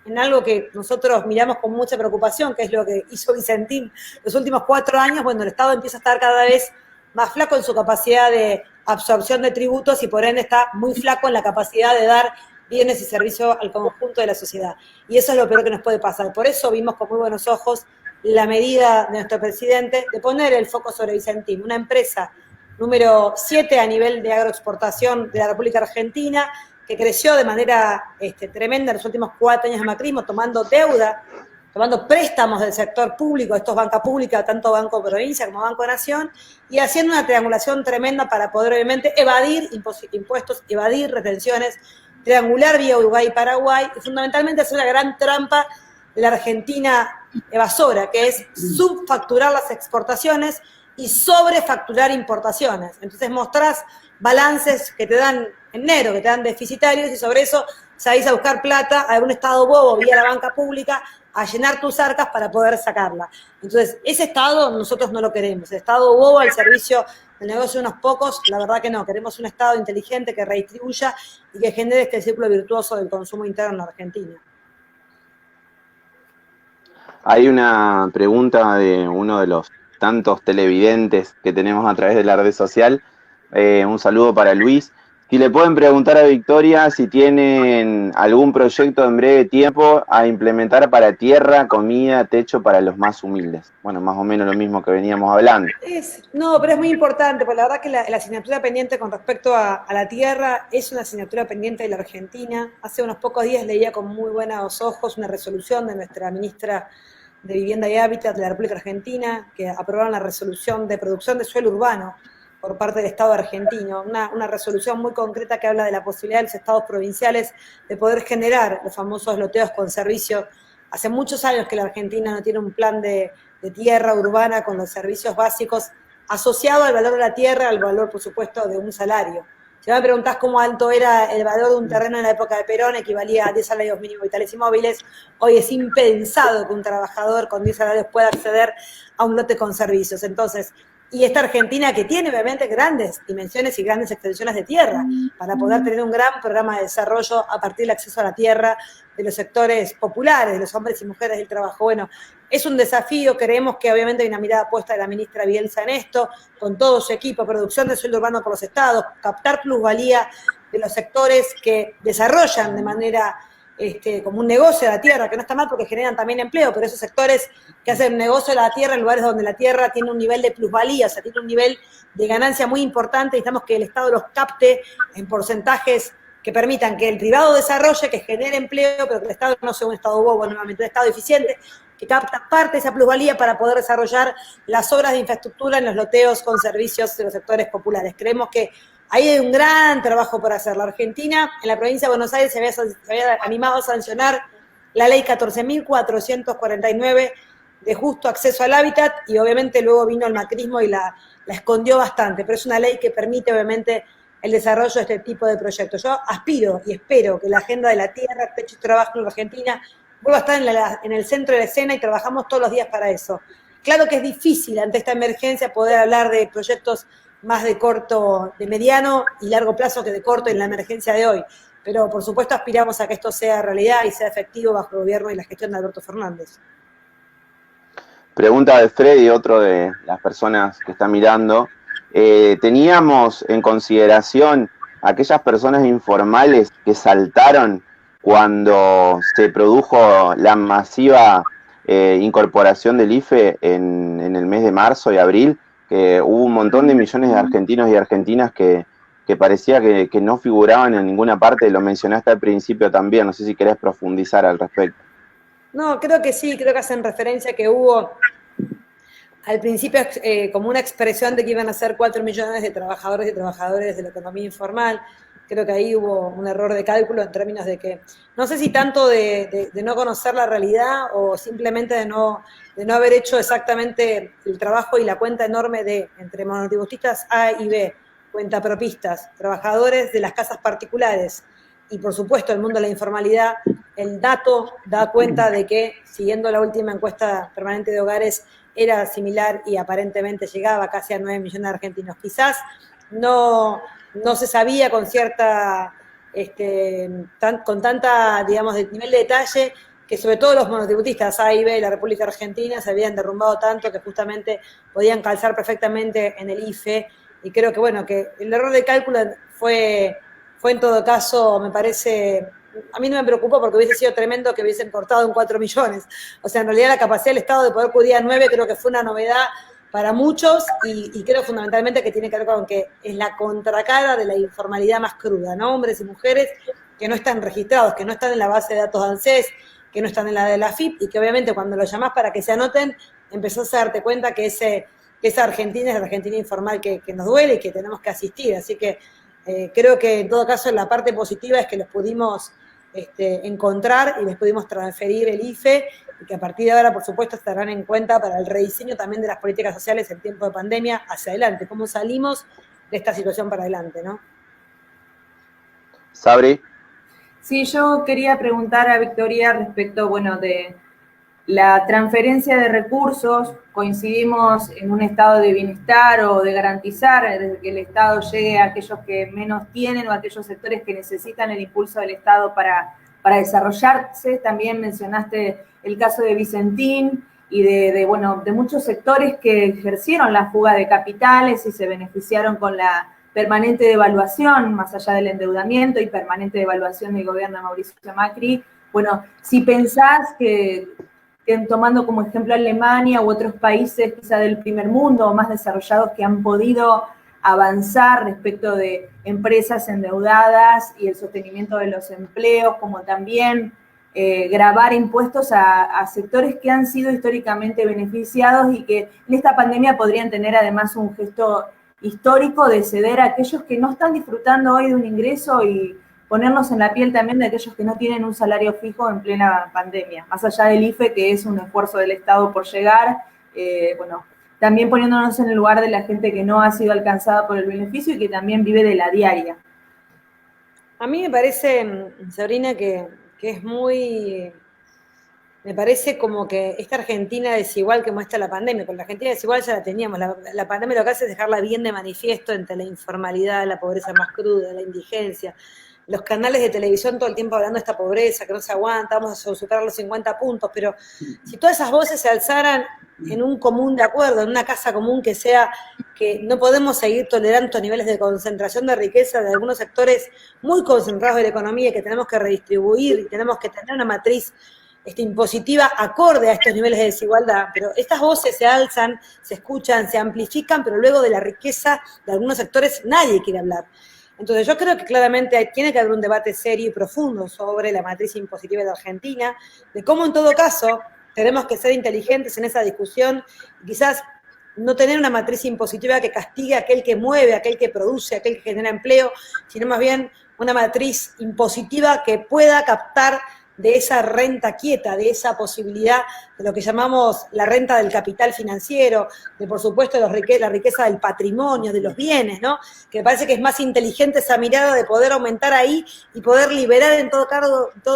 en algo que nosotros miramos con mucha preocupación, que es lo que hizo Vicentín los últimos 4 años, bueno, el Estado empieza a estar cada vez más flaco en su capacidad de absorción de tributos y por ende está muy flaco en la capacidad de dar bienes y servicios al conjunto de la sociedad. Y eso es lo peor que nos puede pasar. Por eso vimos con muy buenos ojos la medida de nuestro presidente de poner el foco sobre Vicentín, una empresa número 7 a nivel de agroexportación de la República Argentina, que creció de manera tremenda en los últimos 4 años de macrismo, tomando deuda, tomando préstamos del sector público, esto es banca pública, tanto Banco Provincia como Banco Nación, y haciendo una triangulación tremenda para poder obviamente evadir impuestos, evadir retenciones, triangular vía Uruguay y Paraguay, y fundamentalmente hacer una gran trampa de la Argentina evasora, que es subfacturar las exportaciones y sobrefacturar importaciones. Entonces mostrás balances que te dan en negro, que te dan deficitarios, y sobre eso salís a buscar plata a un Estado bobo vía la banca pública, a llenar tus arcas para poder sacarla. Entonces, ese Estado nosotros no lo queremos. El Estado bobo al servicio del negocio de unos pocos, la verdad que no. Queremos un Estado inteligente que redistribuya y que genere este círculo virtuoso del consumo interno en Argentina. Hay una pregunta de uno de los tantos televidentes que tenemos a través de la red social. Un saludo para Luis. Si le pueden preguntar a Victoria si tienen algún proyecto en breve tiempo a implementar para tierra, comida, techo para los más humildes. Bueno, más o menos lo mismo que veníamos hablando. No, pero es muy importante, porque la verdad que la asignatura pendiente con respecto a la tierra es una asignatura pendiente de la Argentina. Hace unos pocos días leía con muy buenos ojos una resolución de nuestra ministra de Vivienda y Hábitat de la República Argentina, que aprobaron la resolución de producción de suelo urbano por parte del Estado argentino, una resolución muy concreta que habla de la posibilidad de los estados provinciales de poder generar los famosos loteos con servicio. Hace muchos años que la Argentina no tiene un plan de tierra urbana con los servicios básicos asociado al valor de la tierra, al valor, por supuesto, de un salario. Si me preguntás cómo alto era el valor de un terreno en la época de Perón, equivalía a 10 salarios mínimos vitales y móviles, hoy es impensado que un trabajador con 10 salarios pueda acceder a un lote con servicios. Entonces, y esta Argentina que tiene obviamente grandes dimensiones y grandes extensiones de tierra para poder tener un gran programa de desarrollo a partir del acceso a la tierra de los sectores populares, de los hombres y mujeres del trabajo. Bueno, es un desafío, creemos que obviamente hay una mirada puesta de la ministra Bielsa en esto, con todo su equipo, producción de sueldo urbano por los estados, captar plusvalía de los sectores que desarrollan de manera como un negocio de la tierra, que no está mal porque generan también empleo, pero esos sectores que hacen un negocio de la tierra en lugares donde la tierra tiene un nivel de plusvalía, o sea, tiene un nivel de ganancia muy importante, necesitamos que el Estado los capte en porcentajes que permitan que el privado desarrolle, que genere empleo, pero que el Estado no sea un Estado bobo, nuevamente un Estado eficiente, que capta parte de esa plusvalía para poder desarrollar las obras de infraestructura en los loteos con servicios de los sectores populares. Creemos que ahí hay un gran trabajo por hacer. La Argentina, en la provincia de Buenos Aires, se había animado a sancionar la ley 14.449 de justo acceso al hábitat, y obviamente luego vino el macrismo y la escondió bastante, pero es una ley que permite obviamente el desarrollo de este tipo de proyectos. Yo aspiro y espero que la agenda de la tierra, techo y trabajo en la Argentina vuelva a estar en el centro de la escena, y trabajamos todos los días para eso. Claro que es difícil ante esta emergencia poder hablar de proyectos más de corto, de mediano y largo plazo que de corto en la emergencia de hoy. Pero por supuesto aspiramos a que esto sea realidad y sea efectivo bajo el gobierno y la gestión de Alberto Fernández. Pregunta de Freddy, otro de las personas que está mirando. ¿Teníamos en consideración aquellas personas informales que saltaron cuando se produjo la masiva incorporación del IFE en el mes de marzo y abril? Que hubo un montón de millones de argentinos y argentinas que parecía que no figuraban en ninguna parte, lo mencionaste al principio también, no sé si querés profundizar al respecto. No, creo que sí, creo que hacen referencia que hubo al principio como una expresión de que iban a ser 4 millones de trabajadores y trabajadoras de la economía informal. Creo que ahí hubo un error de cálculo en términos de que, no sé si tanto de no conocer la realidad o simplemente de no haber hecho exactamente el trabajo y la cuenta enorme entre monotributistas A y B, cuentapropistas, trabajadores de las casas particulares y por supuesto el mundo de la informalidad. El dato da cuenta de que, siguiendo la última encuesta permanente de hogares, era similar y aparentemente llegaba casi a 9 millones de argentinos. Quizás no se sabía con cierta, con tanta, digamos, de nivel de detalle, que sobre todo los monotributistas A y B de la República Argentina se habían derrumbado tanto que justamente podían calzar perfectamente en el IFE y creo que, bueno, que el error de cálculo fue en todo caso, me parece, a mí no me preocupó porque hubiese sido tremendo que hubiesen cortado en 4 millones. O sea, en realidad la capacidad del Estado de poder acudir a 9 creo que fue una novedad para muchos y creo fundamentalmente que tiene que ver con que es la contracara de la informalidad más cruda, ¿no? Hombres y mujeres que no están registrados, que no están en la base de datos de ANSES, que no están en la de la AFIP y que obviamente cuando los llamás para que se anoten, empezás a darte cuenta que esa Argentina es la Argentina informal que nos duele y que tenemos que asistir. Así que creo que en todo caso la parte positiva es que los pudimos encontrar y les pudimos transferir el IFE y que a partir de ahora, por supuesto, estarán en cuenta para el rediseño también de las políticas sociales en tiempo de pandemia hacia adelante, cómo salimos de esta situación para adelante, ¿no? Sabri. Sí, yo quería preguntar a Victoria respecto, bueno, de la transferencia de recursos. Coincidimos en un estado de bienestar o de garantizar desde que el Estado llegue a aquellos que menos tienen o a aquellos sectores que necesitan el impulso del Estado para desarrollarse. También mencionaste el caso de Vicentín y de muchos sectores que ejercieron la fuga de capitales y se beneficiaron con la permanente devaluación, más allá del endeudamiento y permanente devaluación del gobierno de Mauricio Macri. Bueno, si pensás que tomando como ejemplo Alemania u otros países quizá del primer mundo o más desarrollados que han podido avanzar respecto de empresas endeudadas y el sostenimiento de los empleos, como también gravar impuestos a sectores que han sido históricamente beneficiados y que en esta pandemia podrían tener además un gesto histórico de ceder a aquellos que no están disfrutando hoy de un ingreso y ponernos en la piel también de aquellos que no tienen un salario fijo en plena pandemia, más allá del IFE, que es un esfuerzo del Estado por llegar, también poniéndonos en el lugar de la gente que no ha sido alcanzada por el beneficio y que también vive de la diaria. A mí me parece, Sabrina, que es muy... Me parece como que esta Argentina desigual que muestra la pandemia, porque la Argentina desigual ya la teníamos, la pandemia lo que hace es dejarla bien de manifiesto entre la informalidad, la pobreza más cruda, la indigencia, los canales de televisión todo el tiempo hablando de esta pobreza, que no se aguanta, vamos a superar los 50 puntos, pero si todas esas voces se alzaran en un común de acuerdo, en una casa común que sea que no podemos seguir tolerando niveles de concentración de riqueza de algunos sectores muy concentrados de la economía y que tenemos que redistribuir y tenemos que tener una matriz impositiva acorde a estos niveles de desigualdad, pero estas voces se alzan, se escuchan, se amplifican, pero luego de la riqueza de algunos sectores nadie quiere hablar. Entonces yo creo que claramente tiene que haber un debate serio y profundo sobre la matriz impositiva de Argentina, de cómo en todo caso tenemos que ser inteligentes en esa discusión, quizás no tener una matriz impositiva que castigue a aquel que mueve, a aquel que produce, a aquel que genera empleo, sino más bien una matriz impositiva que pueda captar de esa renta quieta, de esa posibilidad de lo que llamamos la renta del capital financiero, de por supuesto la riqueza del patrimonio, de los bienes, ¿no? Que me parece que es más inteligente esa mirada de poder aumentar ahí y poder liberar en todo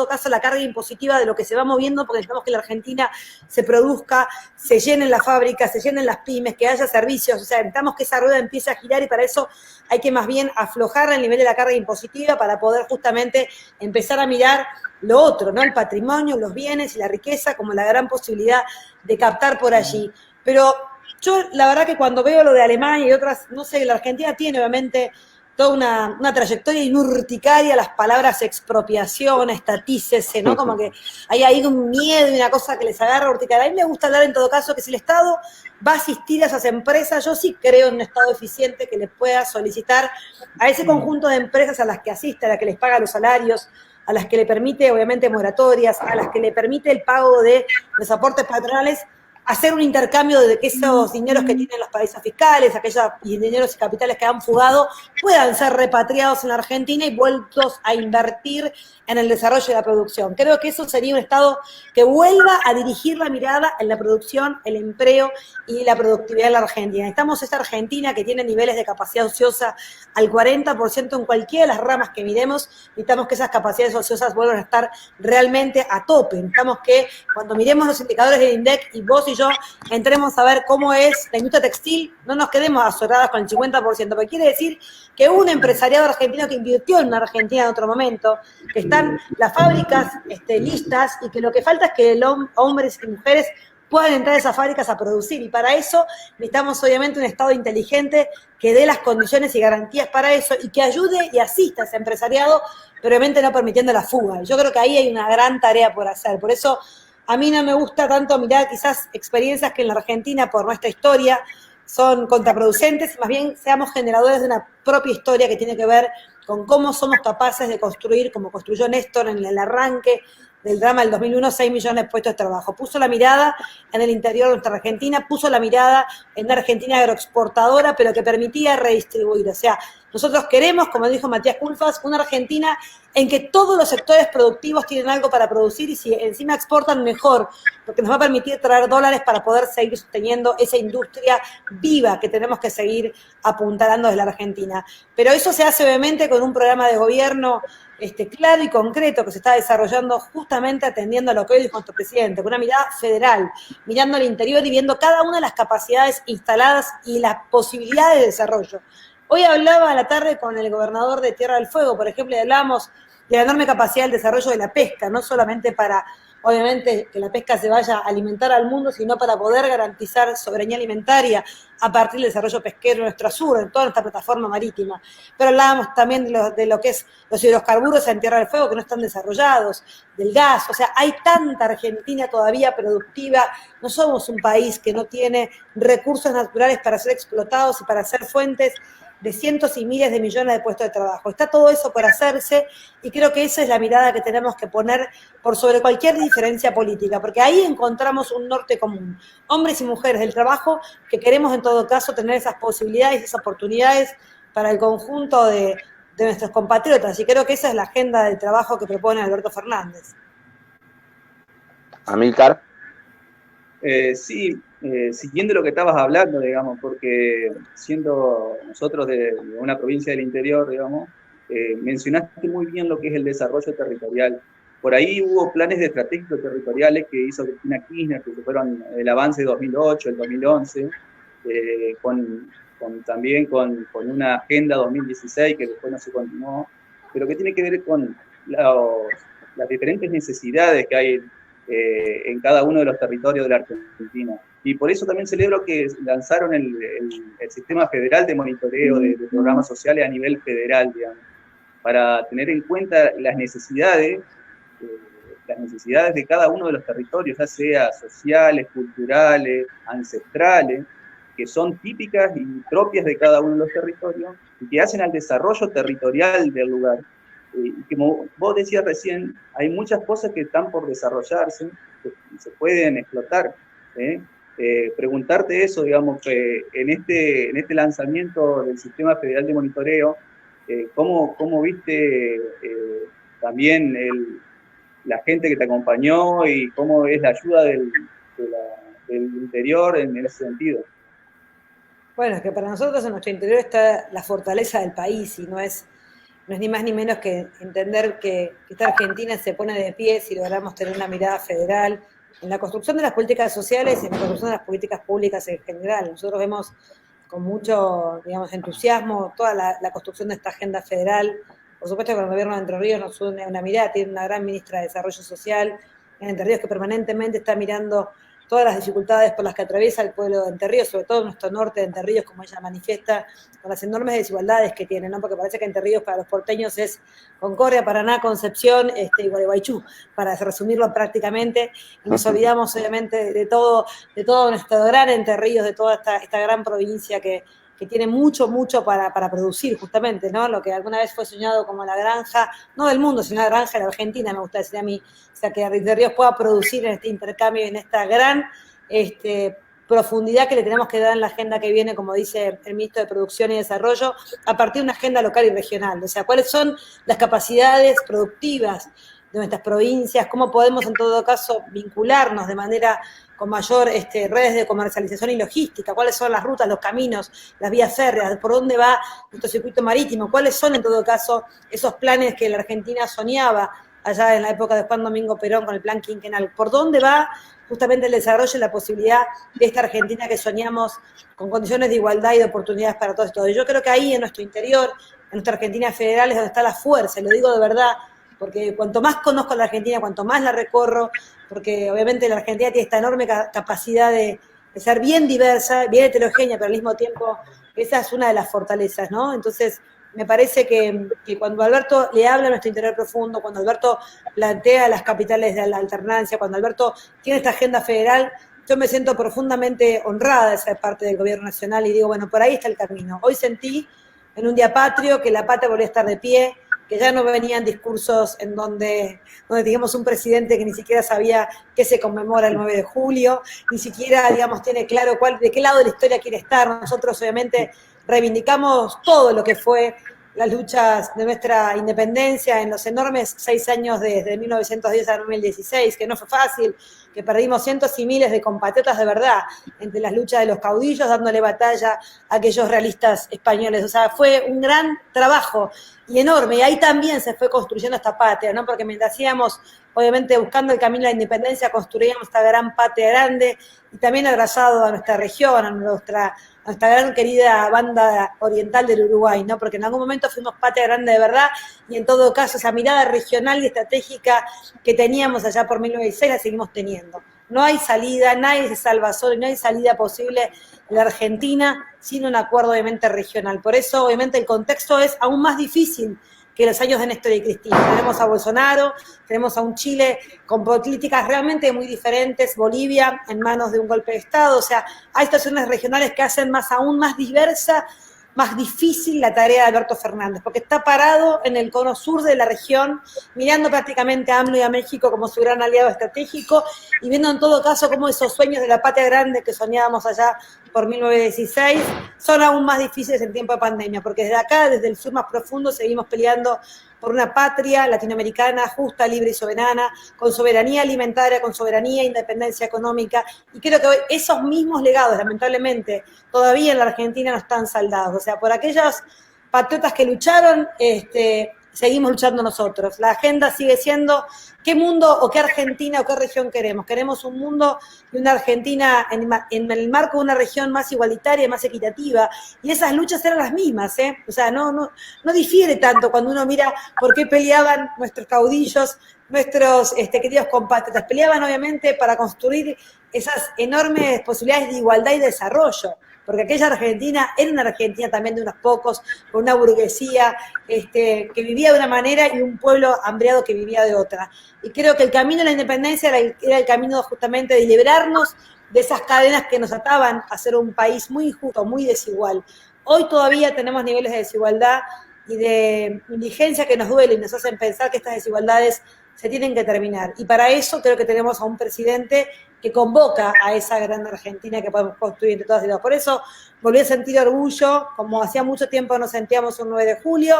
caso la carga impositiva de lo que se va moviendo, porque necesitamos que la Argentina se produzca, se llenen las fábricas, se llenen las pymes, que haya servicios, o sea, necesitamos que esa rueda empiece a girar y para eso hay que más bien aflojar el nivel de la carga impositiva para poder justamente empezar a mirar lo otro, ¿no? El patrimonio, los bienes y la riqueza como la gran posibilidad de captar por allí. Pero yo, la verdad que cuando veo lo de Alemania y otras, no sé, la Argentina tiene obviamente toda una trayectoria inurticaria, las palabras expropiación, estatícese, ¿no? Como que hay ahí un miedo y una cosa que les agarra urticaria. A mí me gusta hablar en todo caso que si el Estado va a asistir a esas empresas, yo sí creo en un Estado eficiente que les pueda solicitar a ese conjunto de empresas a las que asiste, a las que les paga los salarios, a las que le permite, obviamente, moratorias, a las que le permite el pago de los aportes patronales, hacer un intercambio de que esos dineros que tienen los paraísos fiscales, aquellos dineros y capitales que han fugado, puedan ser repatriados en la Argentina y vueltos a invertir en el desarrollo de la producción. Creo que eso sería un Estado que vuelva a dirigir la mirada en la producción, el empleo y la productividad de la Argentina. Necesitamos esta Argentina que tiene niveles de capacidad ociosa al 40% en cualquiera de las ramas que miremos. Necesitamos que esas capacidades ociosas vuelvan a estar realmente a tope. Necesitamos que cuando miremos los indicadores del INDEC y vos y yo entremos a ver cómo es la industria textil, no nos quedemos azoradas con el 50%, porque quiere decir que un empresariado argentino que invirtió en una Argentina en otro momento, que están las fábricas listas y que lo que falta es que hombres y mujeres puedan entrar a esas fábricas a producir. Y para eso necesitamos obviamente un Estado inteligente que dé las condiciones y garantías para eso y que ayude y asista a ese empresariado, pero obviamente no permitiendo la fuga. Yo creo que ahí hay una gran tarea por hacer. Por eso a mí no me gusta tanto mirar quizás experiencias que en la Argentina, por nuestra historia, son contraproducentes, más bien seamos generadores de una propia historia que tiene que ver con cómo somos capaces de construir, como construyó Néstor en el arranque del drama del 2001, 6 millones de puestos de trabajo. Puso la mirada en el interior de nuestra Argentina, puso la mirada en una Argentina agroexportadora, pero que permitía redistribuir. O sea, nosotros queremos, como dijo Matías Culfas, una Argentina en que todos los sectores productivos tienen algo para producir y si encima exportan mejor, porque nos va a permitir traer dólares para poder seguir sosteniendo esa industria viva que tenemos que seguir apuntalando desde la Argentina. Pero eso se hace obviamente con un programa de gobierno claro y concreto que se está desarrollando justamente atendiendo a lo que hoy dijo nuestro presidente, con una mirada federal, mirando al interior y viendo cada una de las capacidades instaladas y las posibilidades de desarrollo. Hoy hablaba a la tarde con el gobernador de Tierra del Fuego, por ejemplo, y hablábamos de la enorme capacidad del desarrollo de la pesca, no solamente para, obviamente, que la pesca se vaya a alimentar al mundo, sino para poder garantizar soberanía alimentaria a partir del desarrollo pesquero en nuestro sur, en toda nuestra plataforma marítima. Pero hablábamos también de lo que es los hidrocarburos en Tierra del Fuego que no están desarrollados, del gas, o sea, hay tanta Argentina todavía productiva, no somos un país que no tiene recursos naturales para ser explotados y para ser fuentes de cientos y miles de millones de puestos de trabajo. Está todo eso por hacerse y creo que esa es la mirada que tenemos que poner por sobre cualquier diferencia política, porque ahí encontramos un norte común. Hombres y mujeres del trabajo que queremos en todo caso tener esas posibilidades y esas oportunidades para el conjunto de nuestros compatriotas y creo que esa es la agenda del trabajo que propone Alberto Fernández. Amílcar. Sí, siguiendo lo que estabas hablando, digamos, porque siendo nosotros de una provincia del interior, digamos, mencionaste muy bien lo que es el desarrollo territorial. Por ahí hubo planes de estratégicos territoriales que hizo Cristina Kirchner, que fueron el avance 2008, el 2011, también con una agenda 2016 que después no se continuó, pero que tiene que ver con las diferentes necesidades que hay en cada uno de los territorios de la Argentina. Y por eso también celebro que lanzaron el sistema federal de monitoreo de programas sociales a nivel federal, digamos, para tener en cuenta las necesidades de cada uno de los territorios, ya sea sociales, culturales, ancestrales, que son típicas y propias de cada uno de los territorios y que hacen al desarrollo territorial del lugar. Y como vos decías recién, hay muchas cosas que están por desarrollarse, que se pueden explotar. Preguntarte eso, digamos, en este lanzamiento del Sistema Federal de Monitoreo, ¿cómo viste también la gente que te acompañó y cómo es la ayuda del interior en ese sentido? Bueno, es que para nosotros en nuestro interior está la fortaleza del país y no es ni más ni menos que entender que esta Argentina se pone de pie si logramos tener una mirada federal en la construcción de las políticas sociales y en la construcción de las políticas públicas en general. Nosotros vemos con mucho, digamos, entusiasmo toda la construcción de esta agenda federal. Por supuesto que el gobierno de Entre Ríos nos une una mirada, tiene una gran ministra de Desarrollo Social en Entre Ríos que permanentemente está mirando todas las dificultades por las que atraviesa el pueblo de Entre Ríos, sobre todo nuestro norte de Entre Ríos, como ella manifiesta, con las enormes desigualdades que tiene, ¿no? Porque parece que Entre Ríos para los porteños es Concordia, Paraná, Concepción y Gualeguaychú, para resumirlo prácticamente, y nos olvidamos obviamente de todo nuestro gran Entre Ríos, de toda esta gran provincia que tiene mucho para producir justamente, ¿no? Lo que alguna vez fue soñado como la granja, no del mundo, sino la granja de la Argentina, me gusta decir a mí, o sea, que Entre Ríos pueda producir en este intercambio, en esta gran profundidad que le tenemos que dar en la agenda que viene, como dice el ministro de Producción y Desarrollo, a partir de una agenda local y regional, o sea, cuáles son las capacidades productivas de nuestras provincias, cómo podemos en todo caso vincularnos de manera con mayor redes de comercialización y logística, cuáles son las rutas, los caminos, las vías férreas, por dónde va nuestro circuito marítimo, cuáles son en todo caso esos planes que la Argentina soñaba allá en la época de Juan Domingo Perón con el plan quinquenal, por dónde va justamente el desarrollo y la posibilidad de esta Argentina que soñamos con condiciones de igualdad y de oportunidades para todos y todos. Yo creo que ahí en nuestro interior, en nuestra Argentina federal es donde está la fuerza, y lo digo de verdad, porque cuanto más conozco la Argentina, cuanto más la recorro, porque obviamente la Argentina tiene esta enorme capacidad de ser bien diversa, bien heterogénea, pero al mismo tiempo esa es una de las fortalezas, ¿no? Entonces, me parece que cuando Alberto le habla a nuestro interior profundo, cuando Alberto plantea las capitales de la alternancia, cuando Alberto tiene esta agenda federal, yo me siento profundamente honrada de ser parte del gobierno nacional y digo, bueno, por ahí está el camino. Hoy sentí en un día patrio que la patria volvió a estar de pie, que ya no venían discursos en donde teníamos un presidente que ni siquiera sabía qué se conmemora el 9 de julio, ni siquiera, digamos, tiene claro de qué lado de la historia quiere estar. Nosotros, obviamente, reivindicamos todo lo que fue las luchas de nuestra independencia en los enormes 6 años desde 1910 a 2016, que no fue fácil, que perdimos cientos y miles de compatriotas de verdad entre las luchas de los caudillos, dándole batalla a aquellos realistas españoles. O sea, fue un gran trabajo y enorme, y ahí también se fue construyendo esta patria, ¿no? Porque mientras íbamos, obviamente, buscando el camino a la independencia, construíamos esta gran patria grande y también abrazado a nuestra región, a nuestra gran querida banda oriental del Uruguay, ¿no? Porque en algún momento fuimos patria grande de verdad y en todo caso esa mirada regional y estratégica que teníamos allá por 1916 la seguimos teniendo. No hay salida, nadie se salva solo, no hay salida posible en la Argentina sin un acuerdo obviamente regional. Por eso obviamente el contexto es aún más difícil que los años de Néstor y Cristina. Tenemos a Bolsonaro, tenemos a un Chile con políticas realmente muy diferentes, Bolivia en manos de un golpe de Estado, o sea, hay situaciones regionales que hacen aún más diversa, más difícil la tarea de Alberto Fernández, porque está parado en el cono sur de la región, mirando prácticamente a AMLO y a México como su gran aliado estratégico, y viendo en todo caso cómo esos sueños de la patria grande que soñábamos allá por 1916 son aún más difíciles en tiempo de pandemia, porque desde acá, desde el sur más profundo, seguimos peleando por una patria latinoamericana justa, libre y soberana, con soberanía alimentaria, con soberanía e independencia económica, y creo que hoy esos mismos legados, lamentablemente, todavía en la Argentina no están saldados. O sea, por aquellos patriotas que lucharon, seguimos luchando nosotros. La agenda sigue siendo qué mundo o qué Argentina o qué región queremos. Queremos un mundo y una Argentina en el marco de una región más igualitaria, más equitativa. Y esas luchas eran las mismas, ¿eh? O sea, no difiere tanto cuando uno mira por qué peleaban nuestros caudillos, nuestros queridos compatriotas. Peleaban obviamente para construir esas enormes posibilidades de igualdad y desarrollo, porque aquella Argentina era una Argentina también de unos pocos, con una burguesía que vivía de una manera y un pueblo hambriado que vivía de otra. Y creo que el camino de la independencia era el camino justamente de liberarnos de esas cadenas que nos ataban a ser un país muy injusto, muy desigual. Hoy todavía tenemos niveles de desigualdad y de indigencia que nos duelen y nos hacen pensar que estas desigualdades se tienen que terminar. Y para eso creo que tenemos a un presidente que convoca a esa gran Argentina que podemos construir entre todas y todos. Por eso volví a sentir orgullo, como hacía mucho tiempo nos sentíamos un 9 de julio,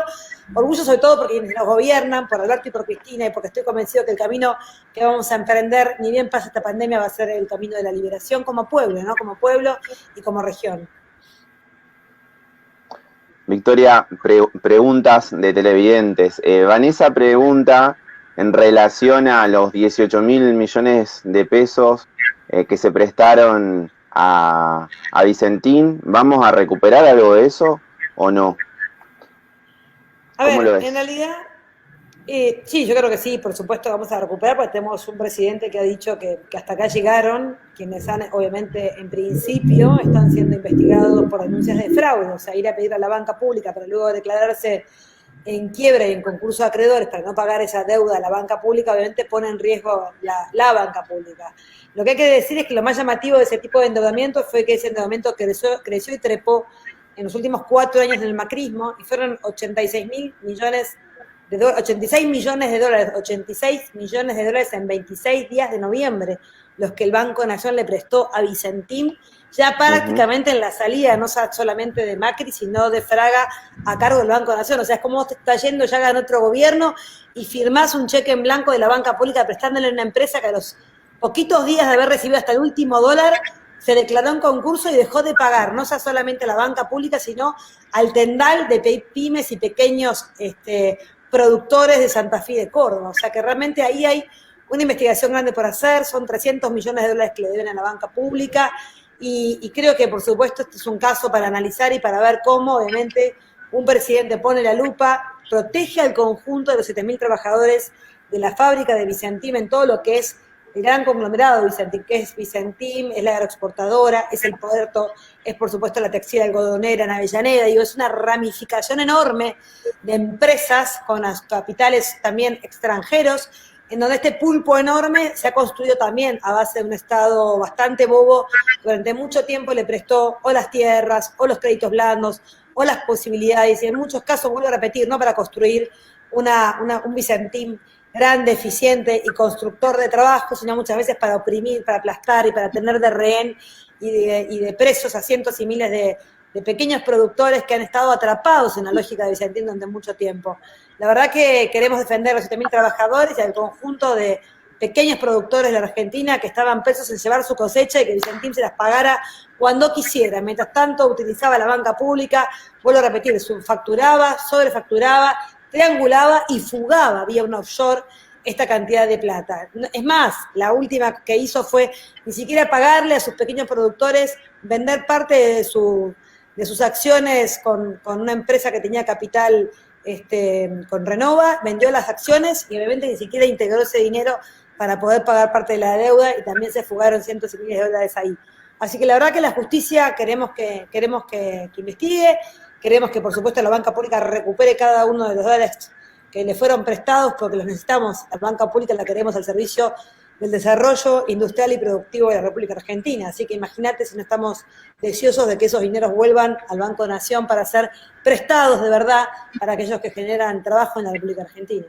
orgullo sobre todo porque quienes nos gobiernan, por Alberto y por Cristina, y porque estoy convencido que el camino que vamos a emprender, ni bien pasa esta pandemia, va a ser el camino de la liberación como pueblo, ¿no? Como pueblo y como región. Victoria, preguntas de televidentes. Vanessa pregunta en relación a los 18.000 millones de pesos que se prestaron a Vicentín. ¿Vamos a recuperar algo de eso o no? A ver, en realidad, sí, yo creo que sí, por supuesto vamos a recuperar, porque tenemos un presidente que ha dicho que hasta acá llegaron, quienes han, obviamente, en principio, están siendo investigados por denuncias de fraude, o sea, ir a pedir a la banca pública para luego declararse en quiebra y en concurso de acreedores para no pagar esa deuda a la banca pública, obviamente pone en riesgo la banca pública. Lo que hay que decir es que lo más llamativo de ese tipo de endeudamiento fue que ese endeudamiento creció y trepó en los últimos 4 años en el macrismo, y fueron 86 millones de dólares en 26 días de noviembre, los que el Banco Nación le prestó a Vicentín, ya prácticamente en la salida, no solamente de Macri, sino de Fraga a cargo del Banco Nación. O sea, es como vos te está yendo, ya ganó otro gobierno y firmás un cheque en blanco de la banca pública prestándole a una empresa que a los poquitos días de haber recibido hasta el último dólar se declaró en concurso y dejó de pagar, no solamente a la banca pública, sino al tendal de pymes y pequeños productores de Santa Fe y de Córdoba. O sea que realmente ahí hay una investigación grande por hacer, son 300 millones de dólares que le deben a la banca pública, y creo que, por supuesto, este es un caso para analizar y para ver cómo, obviamente, un presidente pone la lupa protege al conjunto de los 7.000 trabajadores de la fábrica de Vicentim en todo lo que es el gran conglomerado de Vicentim, que es Vicentim, es la agroexportadora, es el puerto, es por supuesto la textil algodonera en Avellaneda, digo, es una ramificación enorme de empresas con capitales también extranjeros, en donde este pulpo enorme se ha construido también a base de un Estado bastante bobo, durante mucho tiempo le prestó o las tierras, o los créditos blandos, o las posibilidades, y en muchos casos, vuelvo a repetir, no para construir un Vicentim grande, eficiente y constructor de trabajo, sino muchas veces para oprimir, para aplastar y para tener de rehén y de presos a cientos y miles de pequeños productores que han estado atrapados en la lógica de Vicentim durante mucho tiempo. La verdad que queremos defender a los 7.000 trabajadores y al conjunto de pequeños productores de la Argentina que estaban presos en llevar su cosecha y que Vicentim se las pagara cuando quisiera. Mientras tanto, utilizaba la banca pública, vuelvo a repetir, subfacturaba, sobrefacturaba, triangulaba y fugaba vía un offshore esta cantidad de plata. Es más, la última que hizo fue ni siquiera pagarle a sus pequeños productores, vender parte de sus acciones con una empresa que tenía capital con Renova, vendió las acciones y obviamente ni siquiera integró ese dinero para poder pagar parte de la deuda y también se fugaron cientos y miles de dólares ahí. Así que la verdad que la justicia queremos que investigue, queremos que por supuesto la banca pública recupere cada uno de los dólares que le fueron prestados porque los necesitamos. La banca pública la queremos al servicio del desarrollo industrial y productivo de la República Argentina. Así que imagínate si no estamos deseosos de que esos dineros vuelvan al Banco Nación para ser prestados de verdad para aquellos que generan trabajo en la República Argentina.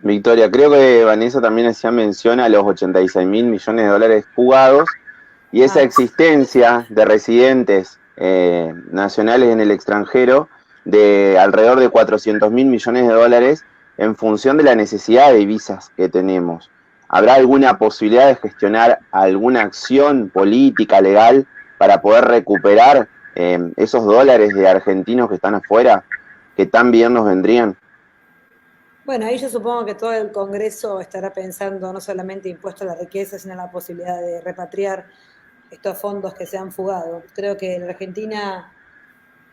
Victoria, creo que Vanessa también hacía mención a los 86.000 millones de dólares fugados y esa existencia de residentes nacionales en el extranjero de alrededor de 400.000 millones de dólares en función de la necesidad de divisas que tenemos. ¿Habrá alguna posibilidad de gestionar alguna acción política, legal, para poder recuperar esos dólares de argentinos que están afuera, que tan bien nos vendrían? Bueno, ahí yo supongo que todo el Congreso estará pensando no solamente impuesto a la riqueza, sino en la posibilidad de repatriar estos fondos que se han fugado. Creo que la Argentina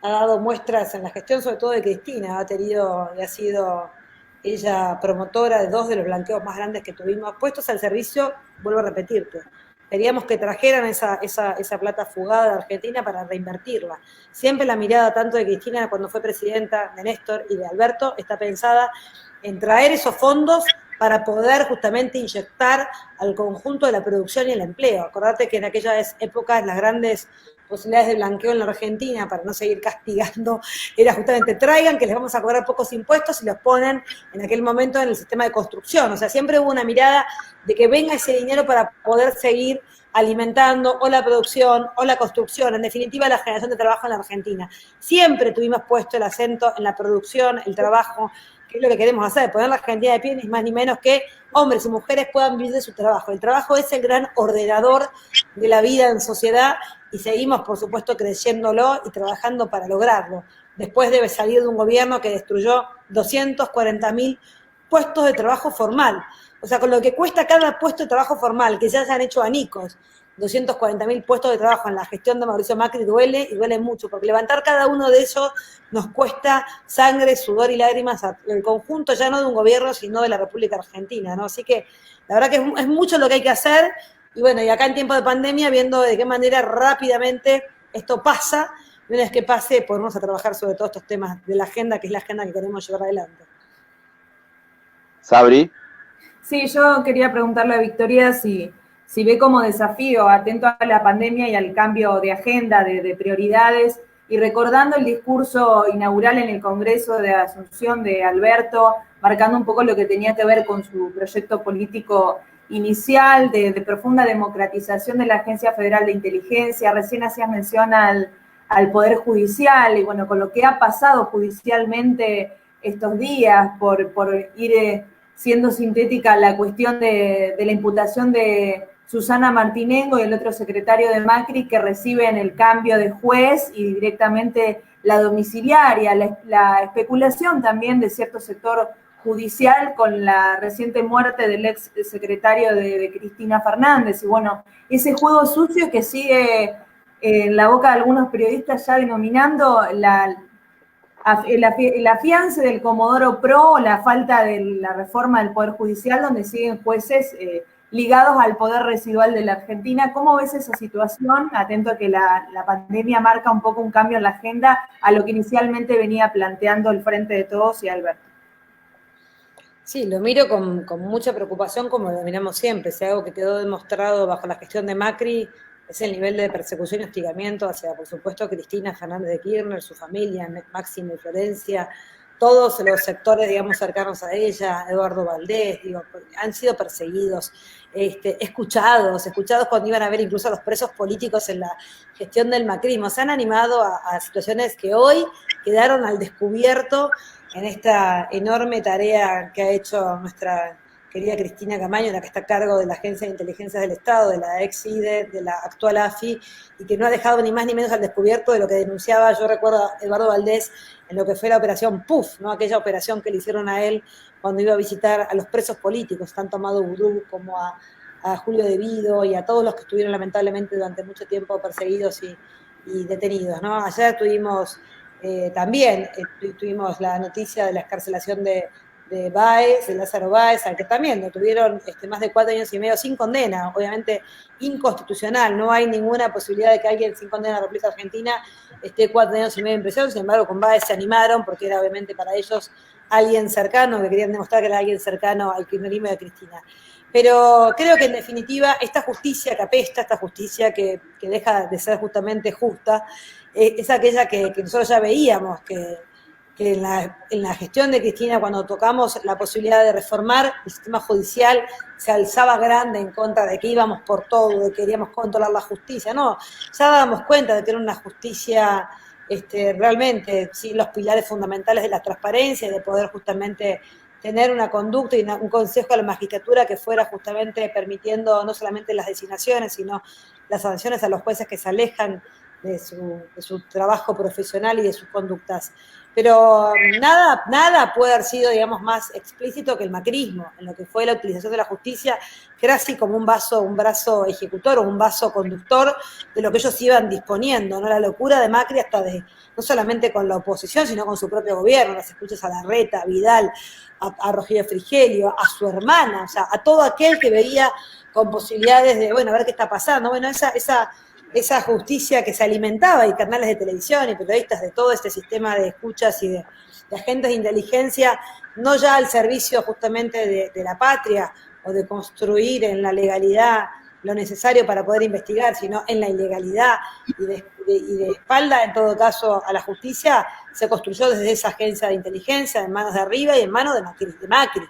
ha dado muestras en la gestión, sobre todo de Cristina, ha tenido y ha sido ella promotora de 2 de los blanqueos más grandes que tuvimos, puestos al servicio, vuelvo a repetirte. Queríamos que trajeran esa plata fugada de Argentina para reinvertirla. Siempre la mirada tanto de Cristina cuando fue presidenta, de Néstor y de Alberto, está pensada en traer esos fondos para poder justamente inyectar al conjunto de la producción y el empleo. Acordate que en aquellas épocas las grandes posibilidades de blanqueo en la Argentina, para no seguir castigando, era justamente traigan que les vamos a cobrar pocos impuestos y los ponen en aquel momento en el sistema de construcción. O sea, siempre hubo una mirada de que venga ese dinero para poder seguir alimentando o la producción o la construcción, en definitiva la generación de trabajo en la Argentina. Siempre tuvimos puesto el acento en la producción, el trabajo, que es lo que queremos hacer, poner la Argentina de pie, ni más ni menos que hombres y mujeres puedan vivir de su trabajo. El trabajo es el gran ordenador de la vida en sociedad y seguimos, por supuesto, creyéndolo y trabajando para lograrlo. Después debe salir de un gobierno que destruyó 240.000 puestos de trabajo formal. O sea, con lo que cuesta cada puesto de trabajo formal, que ya se han hecho anicos, 240.000 puestos de trabajo en la gestión de Mauricio Macri duele y duele mucho, porque levantar cada uno de ellos nos cuesta sangre, sudor y lágrimas al conjunto, ya no de un gobierno, sino de la República Argentina, ¿no? Así que la verdad que es mucho lo que hay que hacer, y bueno, y acá en tiempo de pandemia, viendo de qué manera rápidamente esto pasa, y una vez que pase, podemos a trabajar sobre todos estos temas de la agenda, que es la agenda que queremos llevar adelante. Sabri. Sí, yo quería preguntarle a Victoria si ve como desafío, atento a la pandemia y al cambio de agenda, de prioridades, y recordando el discurso inaugural en el Congreso de Asunción de Alberto, marcando un poco lo que tenía que ver con su proyecto político inicial de profunda democratización de la Agencia Federal de Inteligencia. Recién hacías mención al Poder Judicial, y bueno, con lo que ha pasado judicialmente estos días, por ir siendo sintética la cuestión de la imputación de Susana Martinengo y el otro secretario de Macri, que reciben el cambio de juez y directamente la domiciliaria, la especulación también de cierto sector judicial con la reciente muerte del ex secretario de Cristina Fernández. Y bueno, ese juego sucio que sigue en la boca de algunos periodistas ya denominando el afiance del Comodoro Pro, la falta de la reforma del Poder Judicial, donde siguen jueces ligados al poder residual de la Argentina. ¿Cómo ves esa situación? Atento a que la pandemia marca un poco un cambio en la agenda a lo que inicialmente venía planteando el Frente de Todos y Alberto. Sí, lo miro con mucha preocupación, como lo miramos siempre. Si algo que quedó demostrado bajo la gestión de Macri es el nivel de persecución y hostigamiento hacia, por supuesto, Cristina Fernández de Kirchner, su familia, Máximo y Florencia, todos los sectores, digamos, cercanos a ella, Eduardo Valdés, digo, han sido perseguidos, escuchados cuando iban a ver incluso a los presos políticos en la gestión del macrismo. Se han animado a situaciones que hoy quedaron al descubierto en esta enorme tarea que ha hecho nuestra querida Cristina Camaño, la que está a cargo de la Agencia de Inteligencia del Estado, de la ex-IDE, de la actual AFI, y que no ha dejado ni más ni menos al descubierto de lo que denunciaba, yo recuerdo a Eduardo Valdés, en lo que fue la operación PUF, ¿no? Aquella operación que le hicieron a él cuando iba a visitar a los presos políticos, tanto a Amado Boudou como a Julio De Vido y a todos los que estuvieron lamentablemente durante mucho tiempo perseguidos y detenidos, ¿no? Ayer tuvimos tuvimos la noticia de la excarcelación de Báez, de Lázaro Báez, al que también lo tuvieron más de 4 años y medio sin condena, obviamente inconstitucional, no hay ninguna posibilidad de que alguien sin condena en la República Argentina esté 4 años y medio en prisión. Sin embargo, con Báez se animaron porque era obviamente para ellos alguien cercano, que querían demostrar que era alguien cercano al kirchnerismo de Cristina. Pero creo que en definitiva esta justicia que apesta, esta justicia que deja de ser justamente justa, es aquella que nosotros ya veíamos, que en la gestión de Cristina, cuando tocamos la posibilidad de reformar el sistema judicial, se alzaba grande en contra de que íbamos por todo, de que queríamos controlar la justicia. No, ya dábamos cuenta de que era una justicia realmente sin los pilares fundamentales de la transparencia y de poder justamente tener una conducta y un consejo a la magistratura que fuera justamente permitiendo no solamente las designaciones, sino las sanciones a los jueces que se alejan de su trabajo profesional y de sus conductas. Pero nada puede haber sido, digamos, más explícito que el macrismo, en lo que fue la utilización de la justicia, que era así como un brazo ejecutor o un vaso conductor de lo que ellos iban disponiendo, ¿no? La locura de Macri hasta no solamente con la oposición, sino con su propio gobierno, las escuchas a Larreta, a Vidal, a Rogelio Frigelio, a su hermana, o sea, a todo aquel que veía con posibilidades de, bueno, a ver qué está pasando. Bueno, esa justicia que se alimentaba, y canales de televisión y periodistas de todo este sistema de escuchas y de agentes de inteligencia, no ya al servicio justamente de la patria o de construir en la legalidad lo necesario para poder investigar, sino en la ilegalidad y de espalda, en todo caso, a la justicia, se construyó desde esa agencia de inteligencia, en manos de arriba y en manos de Macri.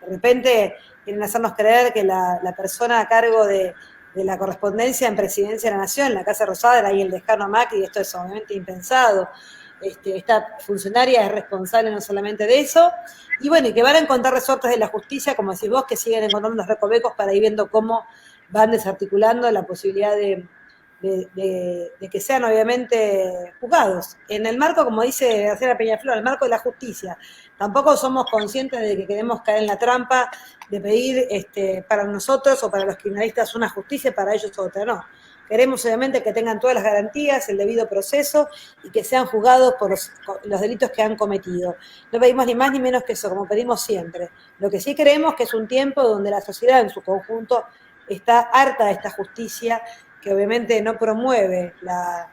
De repente quieren hacernos creer que la persona a cargo de la correspondencia en Presidencia de la Nación, en la Casa Rosada, era ahí el lejano Macri, y esto es obviamente impensado. Esta funcionaria es responsable no solamente de eso, y bueno, y que van a encontrar resortes de la justicia, como decís vos, que siguen encontrando los recovecos para ir viendo cómo van desarticulando la posibilidad de que sean obviamente juzgados. En el marco, como dice Graciela Peñaflor, en el marco de la justicia, tampoco somos conscientes de que queremos caer en la trampa de pedir para nosotros o para los criminalistas una justicia, para ellos otra, no. Queremos obviamente que tengan todas las garantías, el debido proceso y que sean juzgados por los delitos que han cometido. No pedimos ni más ni menos que eso, como pedimos siempre. Lo que sí creemos que es un tiempo donde la sociedad en su conjunto está harta de esta justicia que obviamente no promueve la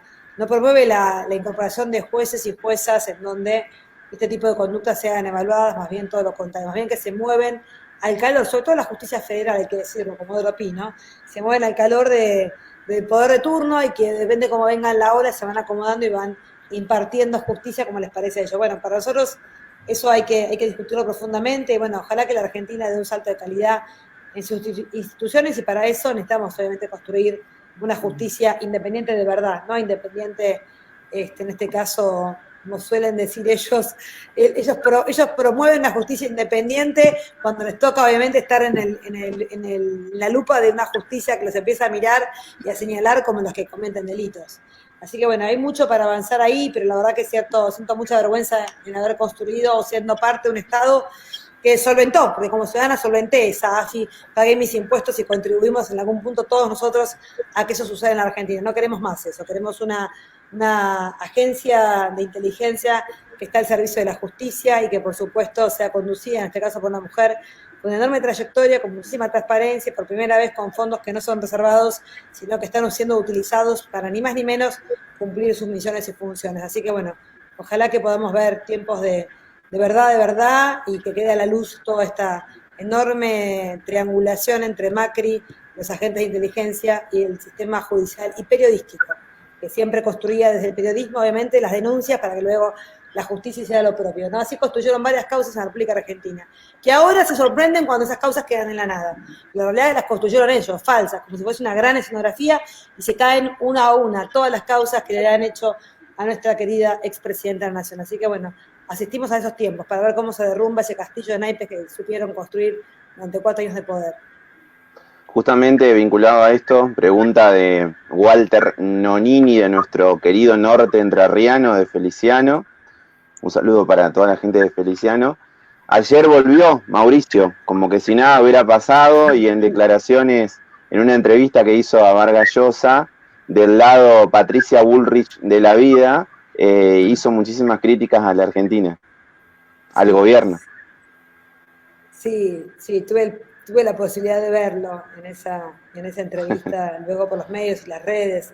incorporación de jueces y juezas en donde este tipo de conductas sean evaluadas, más bien todo lo contrario, más bien que se mueven al calor, sobre todo la justicia federal, hay que decirlo, como Comodoro Pi, ¿no? Se mueven al calor del poder de turno y que depende cómo vengan la hora, se van acomodando y van impartiendo justicia como les parece a ellos. Bueno, para nosotros eso hay que discutirlo profundamente y bueno, ojalá que la Argentina dé un salto de calidad en sus instituciones y para eso necesitamos obviamente construir una justicia independiente de verdad, no independiente, en este caso, como suelen decir ellos promueven la justicia independiente cuando les toca obviamente estar en la lupa de una justicia que los empieza a mirar y a señalar como los que cometen delitos. Así que bueno, hay mucho para avanzar ahí, pero la verdad que es cierto, siento mucha vergüenza en haber construido o siendo parte de un Estado que solventó, porque como ciudadana solventé esa AFI, pagué mis impuestos y contribuimos en algún punto todos nosotros a que eso suceda en la Argentina. No queremos más eso, queremos una una agencia de inteligencia que está al servicio de la justicia y que por supuesto sea conducida, en este caso por una mujer, con enorme trayectoria, con muchísima transparencia, por primera vez con fondos que no son reservados, sino que están siendo utilizados para ni más ni menos cumplir sus misiones y funciones. Así que bueno, ojalá que podamos ver tiempos de verdad, y que quede a la luz toda esta enorme triangulación entre Macri, los agentes de inteligencia y el sistema judicial y periodístico, que siempre construía desde el periodismo, obviamente, las denuncias para que luego la justicia hiciera lo propio, ¿no? Así construyeron varias causas en la República Argentina, que ahora se sorprenden cuando esas causas quedan en la nada. La realidad es que las construyeron ellos, falsas, como si fuese una gran escenografía, y se caen una a una todas las causas que le han hecho a nuestra querida expresidenta de la Nación. Así que bueno, asistimos a esos tiempos para ver cómo se derrumba ese castillo de naipes que supieron construir durante 4 años de poder. Justamente vinculado a esto, pregunta de Walter Nonini, de nuestro querido norte entrerriano de Feliciano. Un saludo para toda la gente de Feliciano. Ayer volvió Mauricio, como que si nada hubiera pasado, y en declaraciones, en una entrevista que hizo a Vargas Llosa, del lado Patricia Bullrich de la vida, hizo muchísimas críticas a la Argentina, al gobierno. Sí, tuve la posibilidad de verlo en esa entrevista, luego por los medios y las redes.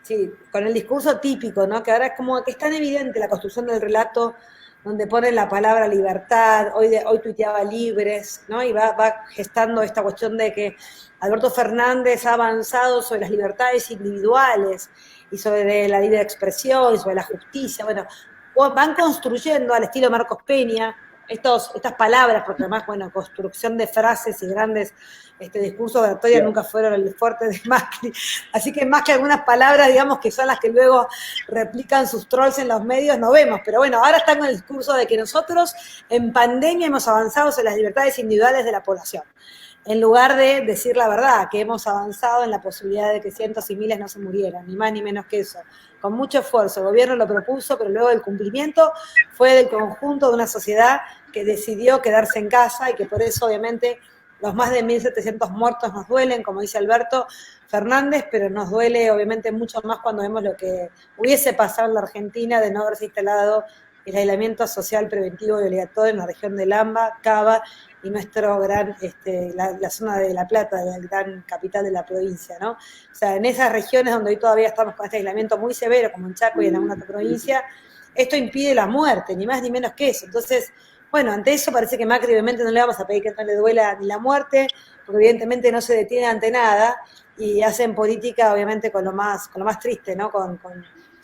Sí, con el discurso típico, ¿no? Que ahora es como que es tan evidente la construcción del relato donde ponen la palabra libertad, hoy tuiteaba libres, ¿no? Y va gestando esta cuestión de que Alberto Fernández ha avanzado sobre las libertades individuales y sobre la libre expresión y sobre la justicia. Bueno, van construyendo al estilo Marcos Peña estas palabras, porque además, bueno, construcción de frases y grandes discursos de oratoria nunca fueron el fuerte de Macri. Así que más que algunas palabras, digamos, que son las que luego replican sus trolls en los medios, no vemos. Pero bueno, ahora están con el discurso de que nosotros en pandemia hemos avanzado en las libertades individuales de la población, en lugar de decir la verdad, que hemos avanzado en la posibilidad de que cientos y miles no se murieran, ni más ni menos que eso. Con mucho esfuerzo, el gobierno lo propuso, pero luego el cumplimiento fue del conjunto de una sociedad que decidió quedarse en casa y que por eso, obviamente, los más de 1.700 muertos nos duelen, como dice Alberto Fernández, pero nos duele, obviamente, mucho más cuando vemos lo que hubiese pasado en la Argentina de no haberse instalado el aislamiento social preventivo y obligatorio en la región de Lamba, Cava, y nuestro gran, la zona de La Plata, la gran capital de la provincia, ¿no? O sea, en esas regiones donde hoy todavía estamos con este aislamiento muy severo, como en Chaco y en alguna otra provincia, esto impide la muerte, ni más ni menos que eso. Entonces, bueno, ante eso parece que Macri obviamente no le vamos a pedir que no le duela ni la muerte, porque evidentemente no se detiene ante nada, y hacen política obviamente con lo más triste, ¿no?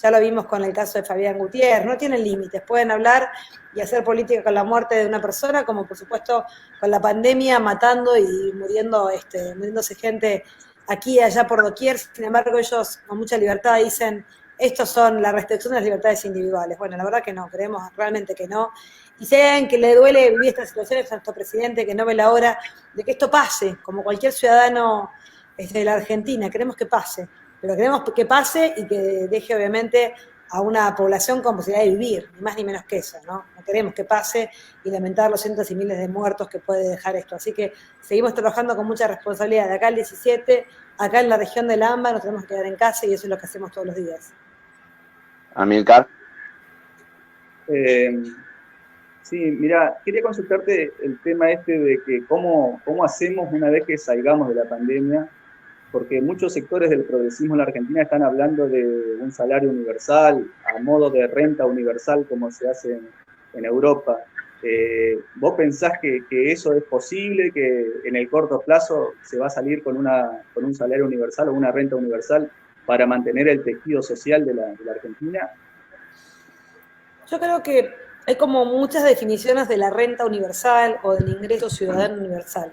Ya lo vimos con el caso de Fabián Gutiérrez, no tienen límites, pueden hablar y hacer política con la muerte de una persona, como por supuesto con la pandemia, matando y muriéndose gente aquí y allá por doquier. Sin embargo, ellos con mucha libertad dicen, estos son la restricción de las libertades individuales. Bueno, la verdad que no, creemos realmente que no. Y si hay alguien que le duele vivir estas situaciones a nuestro presidente, que no ve la hora de que esto pase, como cualquier ciudadano de la Argentina, queremos que pase. Pero queremos que pase y que deje, obviamente, a una población con posibilidad de vivir, ni más ni menos que eso, ¿no? No queremos que pase y lamentar los cientos y miles de muertos que puede dejar esto. Así que seguimos trabajando con mucha responsabilidad. De acá al 17, acá en la región del AMBA, nos tenemos que quedar en casa y eso es lo que hacemos todos los días. Amilcar. Sí, mira, quería consultarte el tema de que cómo hacemos una vez que salgamos de la pandemia, porque muchos sectores del progresismo en la Argentina están hablando de un salario universal, a modo de renta universal, como se hace en Europa. ¿Vos pensás que eso es posible, que en el corto plazo se va a salir con un salario universal o una renta universal para mantener el tejido social de la Argentina? Yo creo que hay como muchas definiciones de la renta universal o del ingreso ciudadano universal.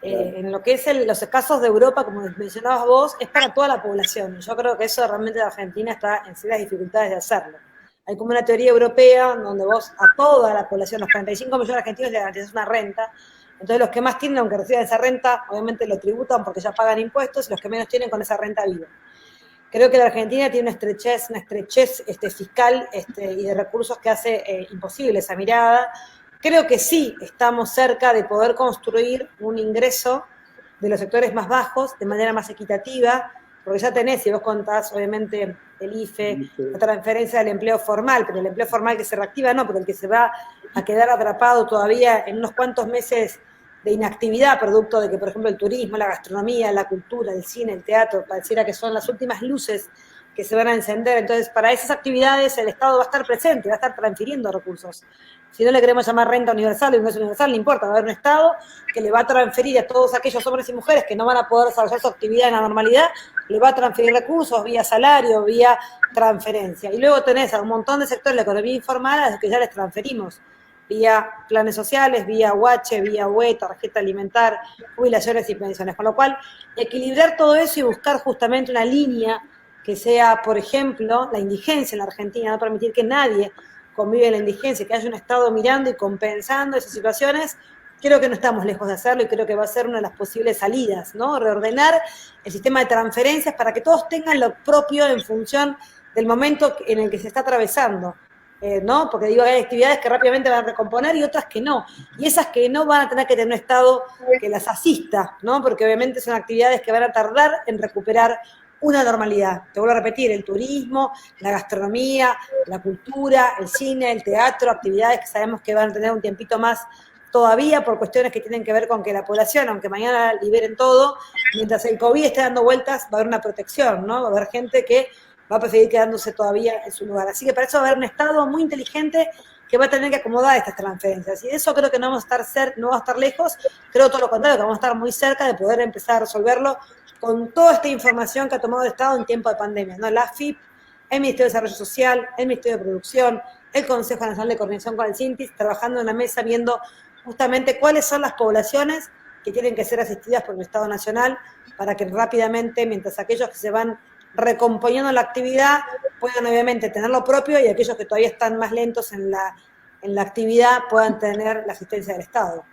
En lo que es los casos de Europa, como mencionabas vos, es para toda la población. Yo creo que eso realmente la Argentina está en serias dificultades de hacerlo. Hay como una teoría europea donde vos a toda la población, los 45 millones de argentinos, le garantizás una renta. Entonces los que más tienen, aunque reciban esa renta, obviamente lo tributan porque ya pagan impuestos, y los que menos tienen con esa renta viven. Creo que la Argentina tiene una estrechez fiscal y de recursos que hace imposible esa mirada. Creo que sí estamos cerca de poder construir un ingreso de los sectores más bajos de manera más equitativa, porque ya tenés, si vos contás, obviamente, el IFE, la transferencia del empleo formal, pero el empleo formal que se reactiva no, pero el que se va a quedar atrapado todavía en unos cuantos meses de inactividad, producto de que, por ejemplo, el turismo, la gastronomía, la cultura, el cine, el teatro, pareciera que son las últimas luces que se van a encender. Entonces, para esas actividades el Estado va a estar presente, va a estar transfiriendo recursos. Si no le queremos llamar renta universal o ingreso universal, no importa, va a haber un Estado que le va a transferir a todos aquellos hombres y mujeres que no van a poder desarrollar su actividad en la normalidad, le va a transferir recursos vía salario, vía transferencia. Y luego tenés a un montón de sectores de la economía informal a los que ya les transferimos vía planes sociales, vía UH, vía UE, tarjeta alimentar, jubilaciones y pensiones. Con lo cual, equilibrar todo eso y buscar justamente una línea que sea, por ejemplo, la indigencia en la Argentina, no permitir que nadie convive en la indigencia, que haya un Estado mirando y compensando esas situaciones, creo que no estamos lejos de hacerlo y creo que va a ser una de las posibles salidas, ¿no? Reordenar el sistema de transferencias para que todos tengan lo propio en función del momento en el que se está atravesando, ¿no? Porque digo, hay actividades que rápidamente van a recomponer y otras que no. Y esas que no van a tener que tener un Estado que las asista, ¿no? Porque obviamente son actividades que van a tardar en recuperar una normalidad. Te vuelvo a repetir, el turismo, la gastronomía, la cultura, el cine, el teatro, actividades que sabemos que van a tener un tiempito más todavía por cuestiones que tienen que ver con que la población, aunque mañana liberen todo, mientras el COVID esté dando vueltas, va a haber una protección, ¿no? Va a haber gente que va a preferir quedándose todavía en su lugar. Así que para eso va a haber un Estado muy inteligente que va a tener que acomodar estas transferencias. Y de eso creo que no vamos a estar lejos, creo todo lo contrario, que vamos a estar muy cerca de poder empezar a resolverlo con toda esta información que ha tomado el Estado en tiempo de pandemia, ¿no? La AFIP, el Ministerio de Desarrollo Social, el Ministerio de Producción, el Consejo Nacional de Coordinación con el CINTIS, trabajando en la mesa viendo justamente cuáles son las poblaciones que tienen que ser asistidas por el Estado Nacional para que rápidamente, mientras aquellos que se van recomponiendo la actividad puedan obviamente tener lo propio y aquellos que todavía están más lentos en la actividad puedan tener la asistencia del Estado.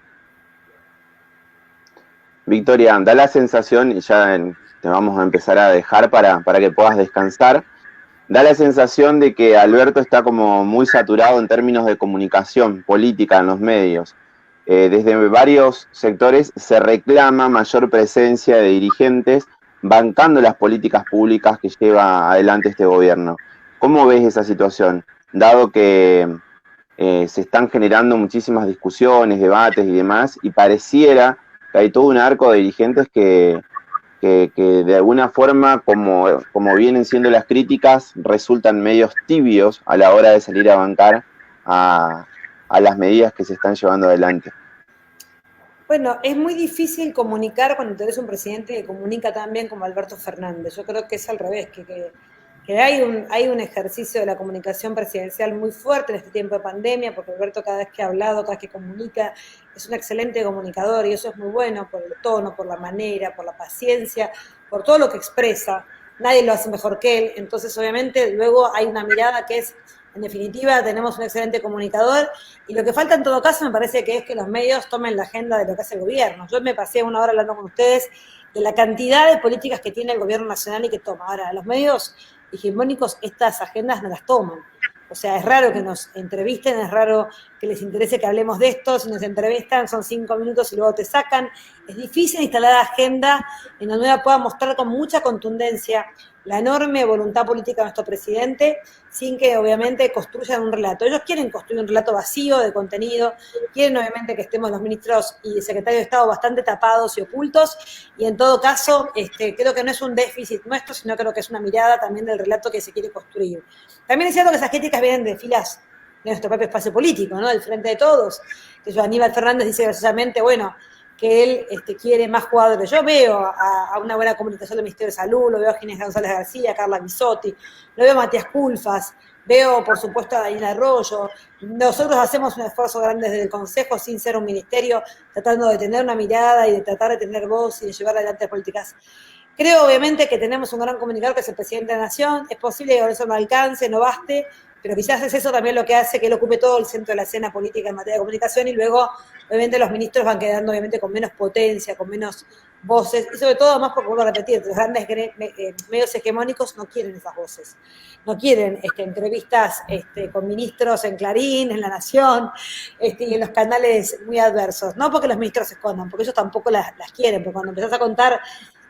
Victoria, da la sensación, y ya te vamos a empezar a dejar para que puedas descansar, da la sensación de que Alberto está como muy saturado en términos de comunicación política en los medios. Desde varios sectores se reclama mayor presencia de dirigentes bancando las políticas públicas que lleva adelante este gobierno. ¿Cómo ves esa situación? Dado que se están generando muchísimas discusiones, debates y demás, y pareciera que hay todo un arco de dirigentes que de alguna forma, como vienen siendo las críticas, resultan medios tibios a la hora de salir a bancar a las medidas que se están llevando adelante. Bueno, es muy difícil comunicar cuando tenés un presidente que comunica tan bien como Alberto Fernández. Yo creo que es al revés, que hay un ejercicio de la comunicación presidencial muy fuerte en este tiempo de pandemia, porque Alberto cada vez que ha hablado, cada vez que comunica, es un excelente comunicador y eso es muy bueno por el tono, por la manera, por la paciencia, por todo lo que expresa. Nadie lo hace mejor que él, entonces obviamente luego hay una mirada que es, en definitiva, tenemos un excelente comunicador y lo que falta en todo caso me parece que es que los medios tomen la agenda de lo que hace el gobierno. Yo me pasé una hora hablando con ustedes de la cantidad de políticas que tiene el gobierno nacional y que toma. Ahora, los medios hegemónicos estas agendas no las toman. O sea, es raro que nos entrevisten, es raro que les interese que hablemos de esto, si nos entrevistan son 5 minutos y luego te sacan. Es difícil instalar la agenda en donde uno pueda mostrar con mucha contundencia la enorme voluntad política de nuestro presidente, sin que obviamente construyan un relato. Ellos quieren construir un relato vacío de contenido, quieren obviamente que estemos los ministros y secretarios de Estado bastante tapados y ocultos, y en todo caso creo que no es un déficit nuestro, sino creo que es una mirada también del relato que se quiere construir. También es cierto que esas críticas vienen de filas de nuestro propio espacio político, ¿no? Del Frente de Todos, que Aníbal Fernández dice graciosamente, bueno, que él quiere más jugadores. Yo veo a una buena comunicación del Ministerio de Salud, lo veo a Ginés González García, a Carla Bisotti, lo veo a Matías Culfas, veo, por supuesto, a Daniela Arroyo. Nosotros hacemos un esfuerzo grande desde el Consejo, sin ser un ministerio, tratando de tener una mirada y de tratar de tener voz y de llevar adelante políticas. Creo, obviamente, que tenemos un gran comunicador que es el presidente de la Nación. Es posible que con eso no alcance, no baste, pero quizás es eso también lo que hace que él ocupe todo el centro de la escena política en materia de comunicación y luego, obviamente, los ministros van quedando, obviamente, con menos potencia, con menos voces, y sobre todo, más porque vuelvo a repetir, los grandes medios hegemónicos no quieren esas voces, no quieren entrevistas con ministros en Clarín, en La Nación, y en los canales muy adversos, no porque los ministros se escondan, porque ellos tampoco las quieren, porque cuando empezás a contar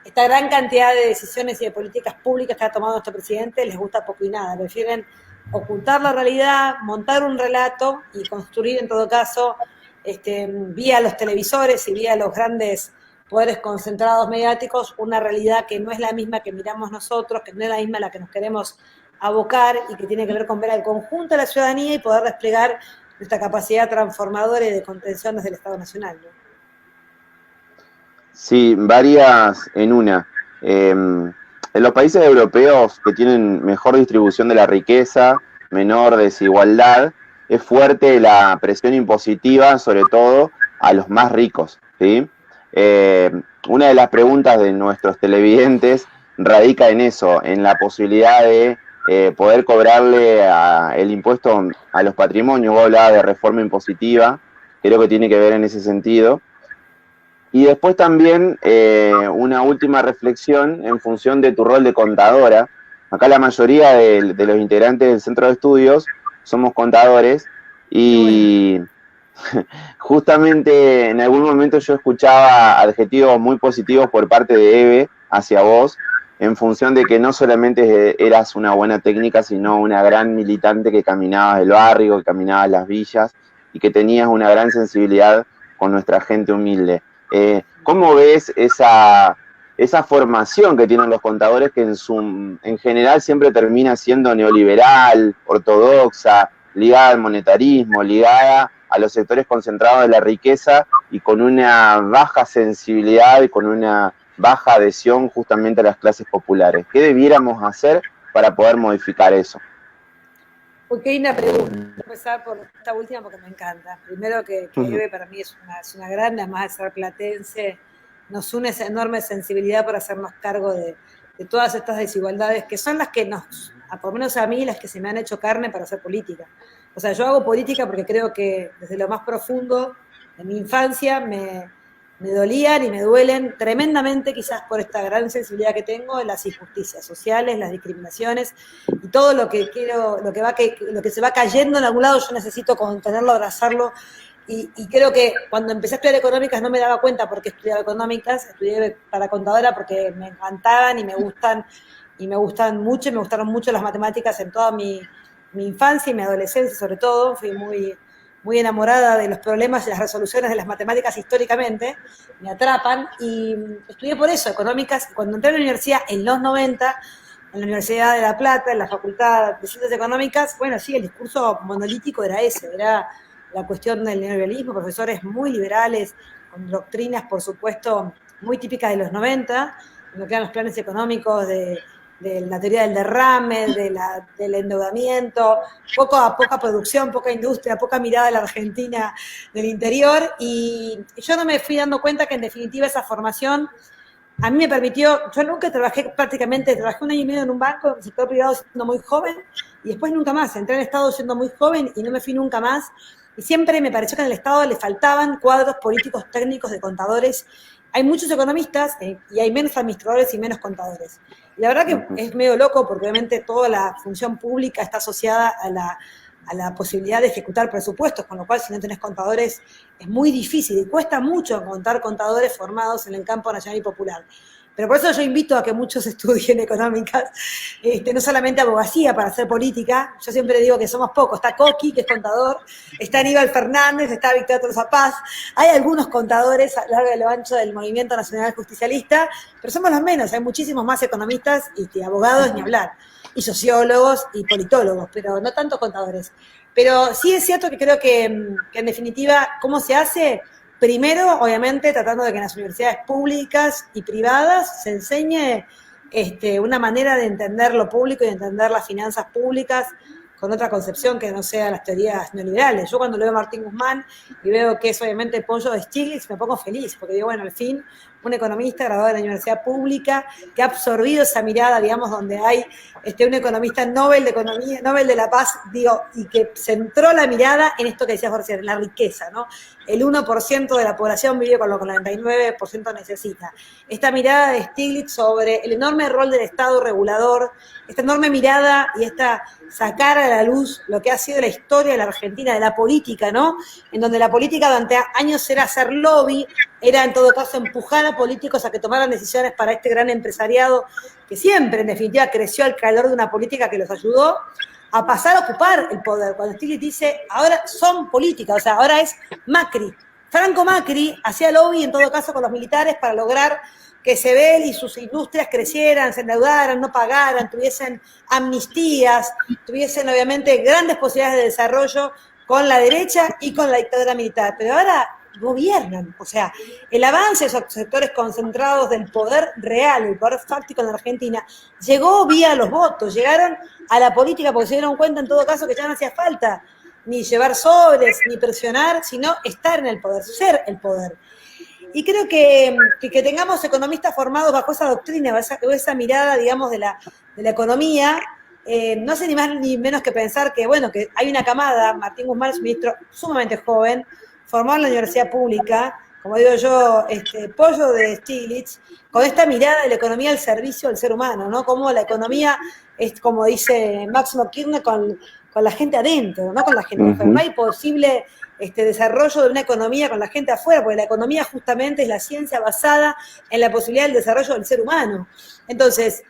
esta gran cantidad de decisiones y de políticas públicas que ha tomado nuestro presidente les gusta poco y nada. Prefieren ocultar la realidad, montar un relato y construir en todo caso, vía los televisores y vía los grandes poderes concentrados mediáticos, una realidad que no es la misma que miramos nosotros, que no es la misma a la que nos queremos abocar y que tiene que ver con ver al conjunto de la ciudadanía y poder desplegar nuestra capacidad transformadora y de contención desde el Estado Nacional, ¿no? Sí, varias en una. En los países europeos que tienen mejor distribución de la riqueza, menor desigualdad, es fuerte la presión impositiva, sobre todo a los más ricos, ¿sí? Una de las preguntas de nuestros televidentes radica en eso, en la posibilidad de poder cobrarle el impuesto a los patrimonios. Vos hablabas de reforma impositiva, creo que tiene que ver en ese sentido. Y después también una última reflexión en función de tu rol de contadora. Acá la mayoría de los integrantes del centro de estudios somos contadores y justamente en algún momento yo escuchaba adjetivos muy positivos por parte de Eve hacia vos, en función de que no solamente eras una buena técnica, sino una gran militante que caminabas el barrio, que caminabas las villas y que tenías una gran sensibilidad con nuestra gente humilde. ¿Cómo ves esa formación que tienen los contadores que en general siempre termina siendo neoliberal, ortodoxa, ligada al monetarismo, ligada a los sectores concentrados de la riqueza y con una baja sensibilidad y con una baja adhesión justamente a las clases populares? ¿Qué debiéramos hacer para poder modificar eso? Porque hay una pregunta, voy a empezar por esta última porque me encanta. Primero que Eve para mí es una gran, además de ser platense, nos une esa enorme sensibilidad para hacernos cargo de todas estas desigualdades que son las que por lo menos a mí, las que se me han hecho carne para hacer política. O sea, yo hago política porque creo que desde lo más profundo de mi infancia me dolían y me duelen tremendamente, quizás por esta gran sensibilidad que tengo, las injusticias sociales, las discriminaciones y todo lo que se va cayendo en algún lado, yo necesito contenerlo, abrazarlo. Y creo que cuando empecé a estudiar económicas no me daba cuenta por qué estudiaba económicas, estudié para contadora porque me encantaban y me gustan mucho, y me gustaron mucho las matemáticas en toda mi infancia y mi adolescencia sobre todo. Fui muy enamorada de los problemas y las resoluciones de las matemáticas históricamente, me atrapan, y estudié por eso, económicas. Cuando entré a la universidad en los 90, en la Universidad de La Plata, en la Facultad de Ciencias Económicas, bueno, sí, el discurso monolítico era ese, era la cuestión del neoliberalismo, profesores muy liberales, con doctrinas, por supuesto, muy típicas de los 90, en lo que eran los planes económicos de la teoría del derrame, del endeudamiento, poca producción, poca industria, poca mirada de la Argentina del interior, y yo no me fui dando cuenta que en definitiva esa formación a mí me permitió. Yo nunca trabajé 1 año y medio en un banco, en el sector privado, siendo muy joven, y después nunca más. Entré en el Estado siendo muy joven y no me fui nunca más, y siempre me pareció que en el Estado le faltaban cuadros políticos técnicos de contadores. Hay muchos economistas y hay menos administradores y menos contadores. Y la verdad que es medio loco porque obviamente toda la función pública está asociada a la posibilidad de ejecutar presupuestos, con lo cual si no tenés contadores es muy difícil y cuesta mucho encontrar contadores formados en el campo nacional y popular. Pero por eso yo invito a que muchos estudien económicas, no solamente abogacía para hacer política. Yo siempre digo que somos pocos. Está Coqui, que es contador, está Aníbal Fernández, está Víctor Torza Paz. Hay algunos contadores a lo largo y a lo ancho del movimiento nacional justicialista, pero somos los menos. Hay muchísimos más economistas y abogados, ni hablar, y sociólogos y politólogos, pero no tanto contadores. Pero sí es cierto que creo que en definitiva, ¿cómo se hace? Primero, obviamente, tratando de que en las universidades públicas y privadas se enseñe una manera de entender lo público y de entender las finanzas públicas con otra concepción que no sea las teorías neoliberales. Yo cuando leo a Martín Guzmán y veo que es obviamente el pollo de Stiglitz, me pongo feliz, porque digo, bueno, al fin, un economista graduado de la universidad pública que ha absorbido esa mirada, digamos, donde hay un economista Nobel de Economía, Nobel de la Paz, digo, y que centró la mirada en esto que decías Jorge, en la riqueza, ¿no? El 1% de la población vive con lo que el 99% necesita. Esta mirada de Stiglitz sobre el enorme rol del Estado regulador, esta enorme mirada y esta sacar a la luz lo que ha sido la historia de la Argentina, de la política, ¿no? En donde la política durante años era hacer lobby era en todo caso empujar a políticos a que tomaran decisiones para este gran empresariado que siempre, en definitiva, creció al calor de una política que los ayudó a pasar a ocupar el poder. Cuando Stiglitz dice, ahora son políticas, o sea, ahora es Macri. Franco Macri hacía lobby, en todo caso, con los militares para lograr que Sebel y sus industrias crecieran, se endeudaran, no pagaran, tuviesen amnistías, tuviesen obviamente grandes posibilidades de desarrollo con la derecha y con la dictadura militar. Pero ahora gobiernan, o sea, el avance de esos sectores concentrados del poder real, el poder fáctico en la Argentina, llegó vía los votos, llegaron a la política porque se dieron cuenta en todo caso que ya no hacía falta ni llevar sobres, ni presionar, sino estar en el poder, ser el poder. Y creo que tengamos economistas formados bajo esa doctrina, esa mirada, digamos, de la economía, no hace ni más ni menos que pensar que, bueno, que hay una camada, Martín Guzmán es un ministro sumamente joven, formado en la universidad pública, como digo yo, pollo de Stiglitz, con esta mirada de la economía al servicio del ser humano, ¿no? Como la economía es, como dice Máximo Kirchner, con la gente adentro, no con la gente afuera. No hay posible desarrollo de una economía con la gente afuera, porque la economía justamente es la ciencia basada en la posibilidad del desarrollo del ser humano. Entonces,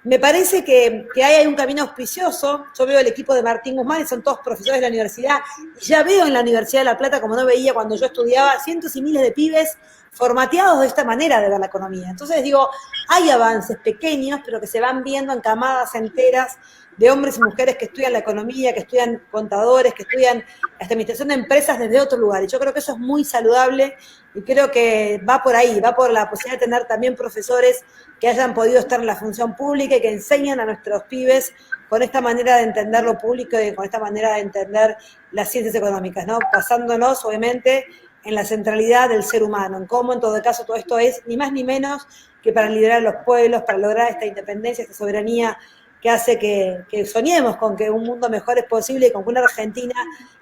me parece que ahí hay un camino auspicioso. Yo veo el equipo de Martín Guzmán, y son todos profesores de la universidad, y ya veo en la Universidad de La Plata, como no veía cuando yo estudiaba, cientos y miles de pibes formateados de esta manera de ver la economía. Entonces digo, hay avances pequeños, pero que se van viendo en camadas enteras de hombres y mujeres que estudian la economía, que estudian contadores, que estudian la administración de empresas desde otro lugar. Y yo creo que eso es muy saludable y creo que va por ahí, va por la posibilidad de tener también profesores que hayan podido estar en la función pública y que enseñan a nuestros pibes con esta manera de entender lo público y con esta manera de entender las ciencias económicas, ¿no? Basándonos, obviamente, en la centralidad del ser humano, en cómo, en todo caso, todo esto es ni más ni menos que para liderar a los pueblos, para lograr esta independencia, esta soberanía que hace que soñemos con que un mundo mejor es posible y con que una Argentina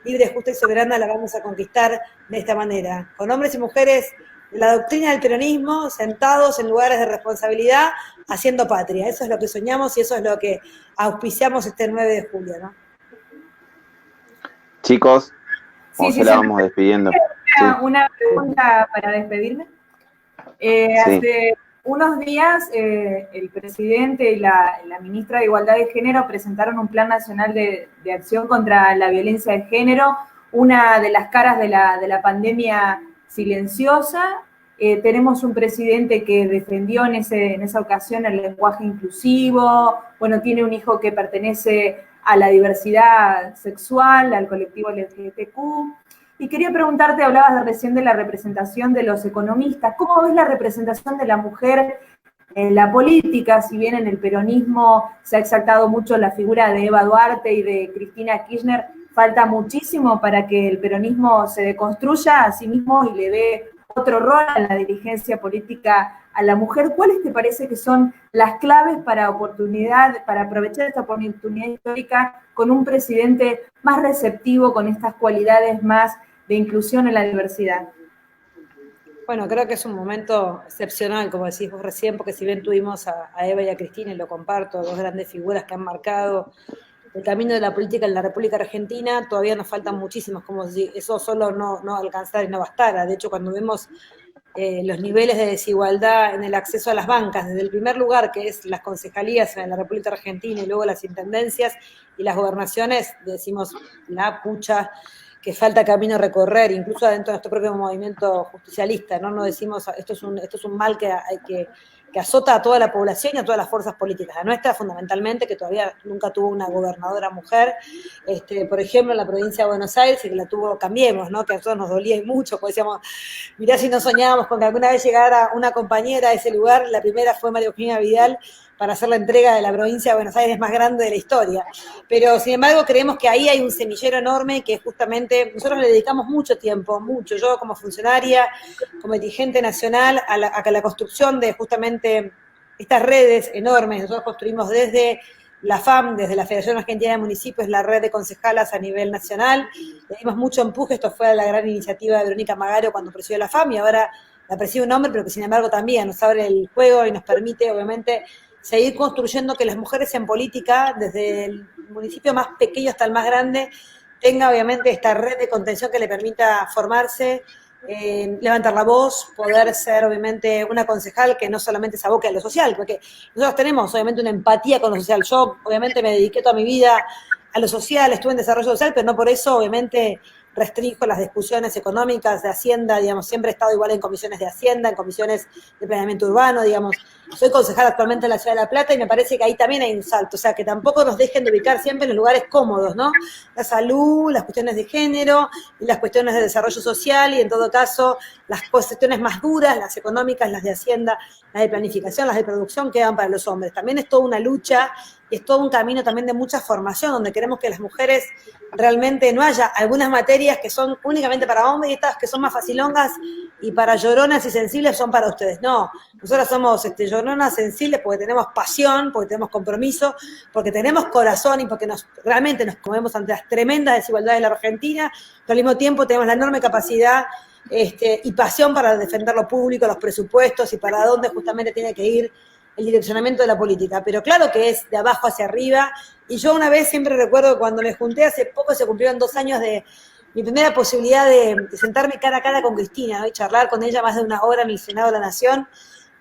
libre, justa y soberana la vamos a conquistar de esta manera, con hombres y mujeres de la doctrina del peronismo, sentados en lugares de responsabilidad, haciendo patria. Eso es lo que soñamos y eso es lo que auspiciamos este 9 de julio, ¿no? Chicos, ¿cómo se la vamos despidiendo? Una pregunta para despedirme. Hace unos días el presidente y la ministra de Igualdad de Género presentaron un plan nacional de acción contra la violencia de género, una de las caras de la pandemia silenciosa. Tenemos un presidente que defendió en esa ocasión el lenguaje inclusivo, bueno, tiene un hijo que pertenece a la diversidad sexual, al colectivo LGBTQ. Y quería preguntarte, hablabas recién de la representación de los economistas. ¿Cómo ves la representación de la mujer en la política? Si bien en el peronismo se ha exaltado mucho la figura de Eva Duarte y de Cristina Kirchner, falta muchísimo para que el peronismo se deconstruya a sí mismo y le dé otro rol en la dirigencia política a la mujer. ¿Cuáles te parece que son las claves para aprovechar esta oportunidad histórica con un presidente más receptivo, con estas cualidades más de inclusión en la diversidad? Bueno, creo que es un momento excepcional, como decís vos recién, porque si bien tuvimos a Eva y a Cristina, y lo comparto, dos grandes figuras que han marcado el camino de la política en la República Argentina, todavía nos faltan muchísimos, como si eso solo no alcanzara y no bastara. De hecho, cuando vemos los niveles de desigualdad en el acceso a las bancas, desde el primer lugar, que es las concejalías en la República Argentina, y luego las intendencias y las gobernaciones, decimos, la pucha, que falta camino a recorrer, incluso dentro de nuestro propio movimiento justicialista, ¿no? No decimos, esto es un mal que azota a toda la población y a todas las fuerzas políticas. La nuestra, fundamentalmente, que todavía nunca tuvo una gobernadora mujer, por ejemplo, en la provincia de Buenos Aires, y que la tuvo Cambiemos, ¿no? Que a nosotros nos dolía y mucho, porque decíamos, mirá si no soñábamos con que alguna vez llegara una compañera a ese lugar. La primera fue María Eugenia Vidal, para hacer la entrega de la provincia de Buenos Aires más grande de la historia. Pero, sin embargo, creemos que ahí hay un semillero enorme que justamente nosotros le dedicamos mucho tiempo, mucho, yo como funcionaria, como dirigente nacional, a la construcción de justamente estas redes enormes. Nosotros construimos desde la FAM, desde la Federación Argentina de Municipios, la red de concejalas a nivel nacional. Le dimos mucho empuje, esto fue la gran iniciativa de Verónica Magaro cuando presidió la FAM, y ahora la preside un hombre, pero que sin embargo también nos abre el juego y nos permite, obviamente, seguir construyendo que las mujeres en política, desde el municipio más pequeño hasta el más grande, tenga obviamente esta red de contención que le permita formarse, levantar la voz, poder ser obviamente una concejal que no solamente se aboque a lo social, porque nosotros tenemos obviamente una empatía con lo social. Yo obviamente me dediqué toda mi vida a lo social, estuve en desarrollo social, pero no por eso obviamente restringo las discusiones económicas de Hacienda, digamos, siempre he estado igual en comisiones de Hacienda, en comisiones de planeamiento urbano, digamos, soy concejala actualmente en la Ciudad de La Plata y me parece que ahí también hay un salto, o sea, que tampoco nos dejen de ubicar siempre en los lugares cómodos, ¿no? La salud, las cuestiones de género, y las cuestiones de desarrollo social y en todo caso las cuestiones más duras, las económicas, las de Hacienda, las de planificación, las de producción quedan para los hombres. También es toda una lucha y es todo un camino también de mucha formación, donde queremos que las mujeres realmente no haya algunas materias que son únicamente para hombres y estas que son más facilongas y para lloronas y sensibles son para ustedes. No, nosotras somos lloronas sensibles porque tenemos pasión, porque tenemos compromiso, porque tenemos corazón y porque realmente nos comemos ante las tremendas desigualdades de la Argentina, pero al mismo tiempo tenemos la enorme capacidad y pasión para defender lo público, los presupuestos y para dónde justamente tiene que ir el direccionamiento de la política, pero claro que es de abajo hacia arriba, y yo una vez siempre recuerdo cuando me junté, hace poco se cumplieron 2 años de mi primera posibilidad de sentarme cara a cara con Cristina, ¿no? Y charlar con ella más de 1 hora en el Senado de la Nación.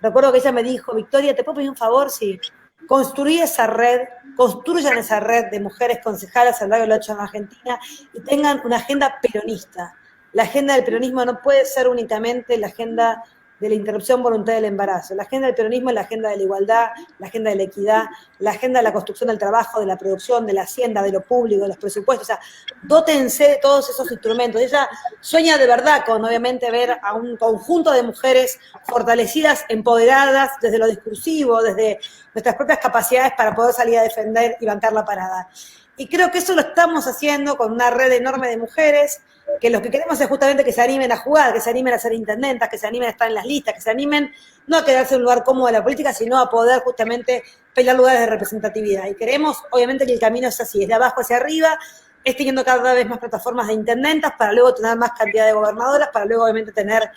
Recuerdo que ella me dijo, Victoria, ¿te puedo pedir un favor? Sí, construyan esa red de mujeres concejalas a lo largo del 8 en Argentina y tengan una agenda peronista. La agenda del peronismo no puede ser únicamente la agenda de la interrupción voluntaria del embarazo. La agenda del peronismo es la agenda de la igualdad, la agenda de la equidad, la agenda de la construcción del trabajo, de la producción, de la hacienda, de lo público, de los presupuestos. O sea, dótense de todos esos instrumentos. Ella sueña de verdad con, obviamente, ver a un conjunto de mujeres fortalecidas, empoderadas, desde lo discursivo, desde nuestras propias capacidades para poder salir a defender y bancar la parada. Y creo que eso lo estamos haciendo con una red enorme de mujeres, que lo que queremos es justamente que se animen a jugar, que se animen a ser intendentas, que se animen a estar en las listas, que se animen no a quedarse en un lugar cómodo de la política, sino a poder justamente pelear lugares de representatividad. Y queremos, obviamente, que el camino es así, es de abajo hacia arriba, es teniendo cada vez más plataformas de intendentas, para luego tener más cantidad de gobernadoras, para luego, obviamente, tener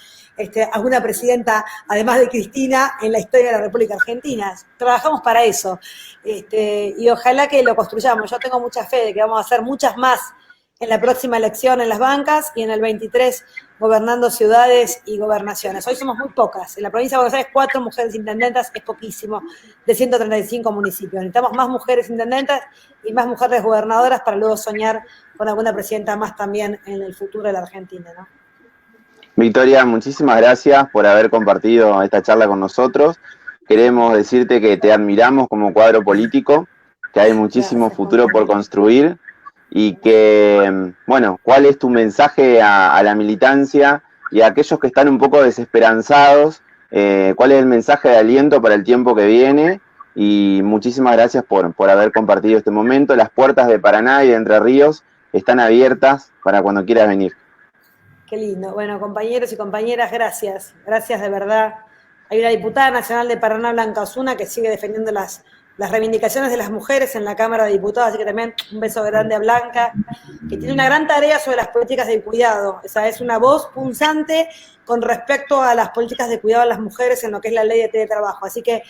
alguna presidenta, además de Cristina, en la historia de la República Argentina. Trabajamos para eso. Y ojalá que lo construyamos. Yo tengo mucha fe de que vamos a hacer muchas más en la próxima elección en las bancas y en el 23 gobernando ciudades y gobernaciones. Hoy somos muy pocas. En la provincia de Buenos Aires 4 mujeres intendentas es poquísimo, de 135 municipios. Necesitamos más mujeres intendentas y más mujeres gobernadoras para luego soñar con alguna presidenta más también en el futuro de la Argentina, ¿no? Victoria, muchísimas gracias por haber compartido esta charla con nosotros. Queremos decirte que te admiramos como cuadro político, que hay muchísimo futuro por construir y que, bueno, ¿cuál es tu mensaje a la militancia y a aquellos que están un poco desesperanzados? ¿Cuál es el mensaje de aliento para el tiempo que viene? Y muchísimas gracias por haber compartido este momento. Las puertas de Paraná y de Entre Ríos están abiertas para cuando quieras venir. Qué lindo. Bueno, compañeros y compañeras, gracias. Gracias de verdad. Hay una diputada nacional de Paraná, Blanca Osuna, que sigue defendiendo las reivindicaciones de las mujeres en la Cámara de Diputados, así que también un beso grande a Blanca, que tiene una gran tarea sobre las políticas de cuidado. Esa es una voz punzante con respecto a las políticas de cuidado de las mujeres en lo que es la ley de teletrabajo. Así que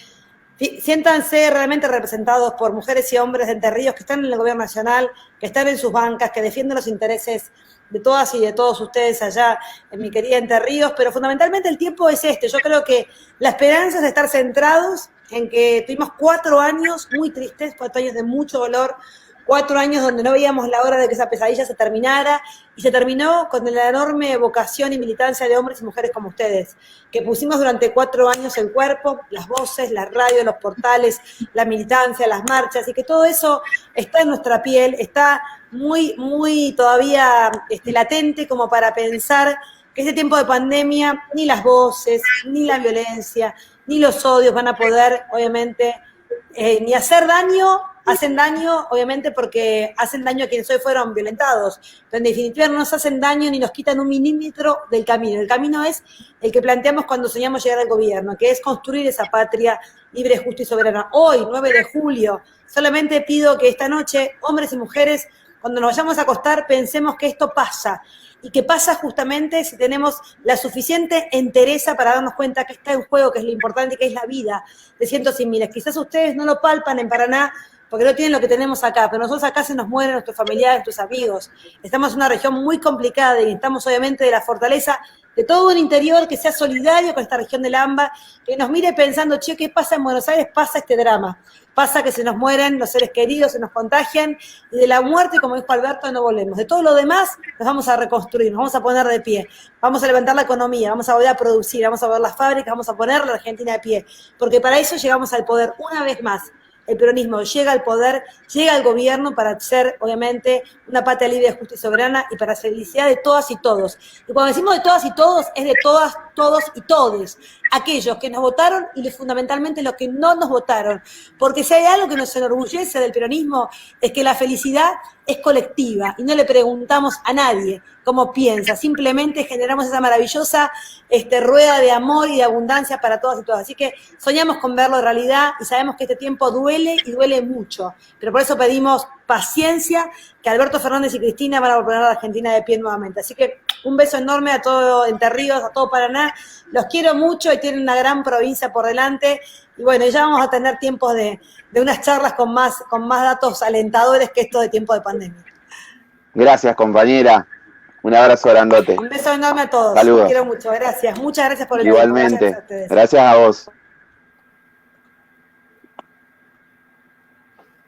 siéntanse realmente representados por mujeres y hombres de Entre Ríos que están en el gobierno nacional, que están en sus bancas, que defienden los intereses de todas y de todos ustedes allá en mi querida Entre Ríos, pero fundamentalmente el tiempo es este. Yo creo que la esperanza es de estar centrados en que tuvimos 4 años muy tristes, 4 años de mucho dolor, 4 años donde no veíamos la hora de que esa pesadilla se terminara, y se terminó con la enorme vocación y militancia de hombres y mujeres como ustedes, que pusimos durante 4 años el cuerpo, las voces, la radio, los portales, la militancia, las marchas, y que todo eso está en nuestra piel, está muy, muy todavía latente como para pensar que este tiempo de pandemia ni las voces, ni la violencia, ni los odios van a poder, obviamente, ni hacer daño. Hacen daño, obviamente, porque hacen daño a quienes hoy fueron violentados, pero en definitiva no nos hacen daño ni nos quitan un milímetro del camino. El camino es el que planteamos cuando soñamos llegar al gobierno, que es construir esa patria libre, justa y soberana. Hoy, 9 de julio, solamente pido que esta noche, hombres y mujeres, cuando nos vayamos a acostar, pensemos que esto pasa, y que pasa justamente si tenemos la suficiente entereza para darnos cuenta que está en juego, que es lo importante, que es la vida de cientos y miles. Quizás ustedes no lo palpan en Paraná, porque no tienen lo que tenemos acá, pero nosotros acá se nos mueren nuestros familiares, nuestros amigos. Estamos en una región muy complicada y estamos obviamente de la fortaleza de todo un interior que sea solidario con esta región del AMBA, que nos mire pensando, che, ¿qué pasa en Buenos Aires? Pasa este drama. Pasa que se nos mueren los seres queridos, se nos contagian, y de la muerte, como dijo Alberto, no volvemos. De todo lo demás, nos vamos a reconstruir, nos vamos a poner de pie, vamos a levantar la economía, vamos a volver a producir, vamos a ver las fábricas, vamos a poner la Argentina de pie, porque para eso llegamos al poder una vez más. El peronismo llega al poder, llega al gobierno para ser, obviamente, una patria libre, justa y soberana, y para la felicidad de todas y todos. Y cuando decimos de todas y todos, es de todas, todos y todes. Aquellos que nos votaron y fundamentalmente los que no nos votaron. Porque si hay algo que nos enorgullece del peronismo, es que la felicidad es colectiva y no le preguntamos a nadie cómo piensa, simplemente generamos esa maravillosa rueda de amor y de abundancia para todas y todas. Así que soñamos con verlo en realidad y sabemos que este tiempo duele y duele mucho, pero por eso pedimos paciencia, que Alberto Fernández y Cristina van a poner a la Argentina de pie nuevamente. Así que un beso enorme a todo Entre Ríos, a todo Paraná, los quiero mucho y tienen una gran provincia por delante. Y bueno, ya vamos a tener tiempos de unas charlas con más datos alentadores que esto de tiempo de pandemia. Gracias, compañera. Un abrazo grandote. Un beso enorme a todos. Saludos. Los quiero mucho. Gracias. Muchas gracias por el Igualmente. tiempo. Gracias a ustedes. Gracias a vos.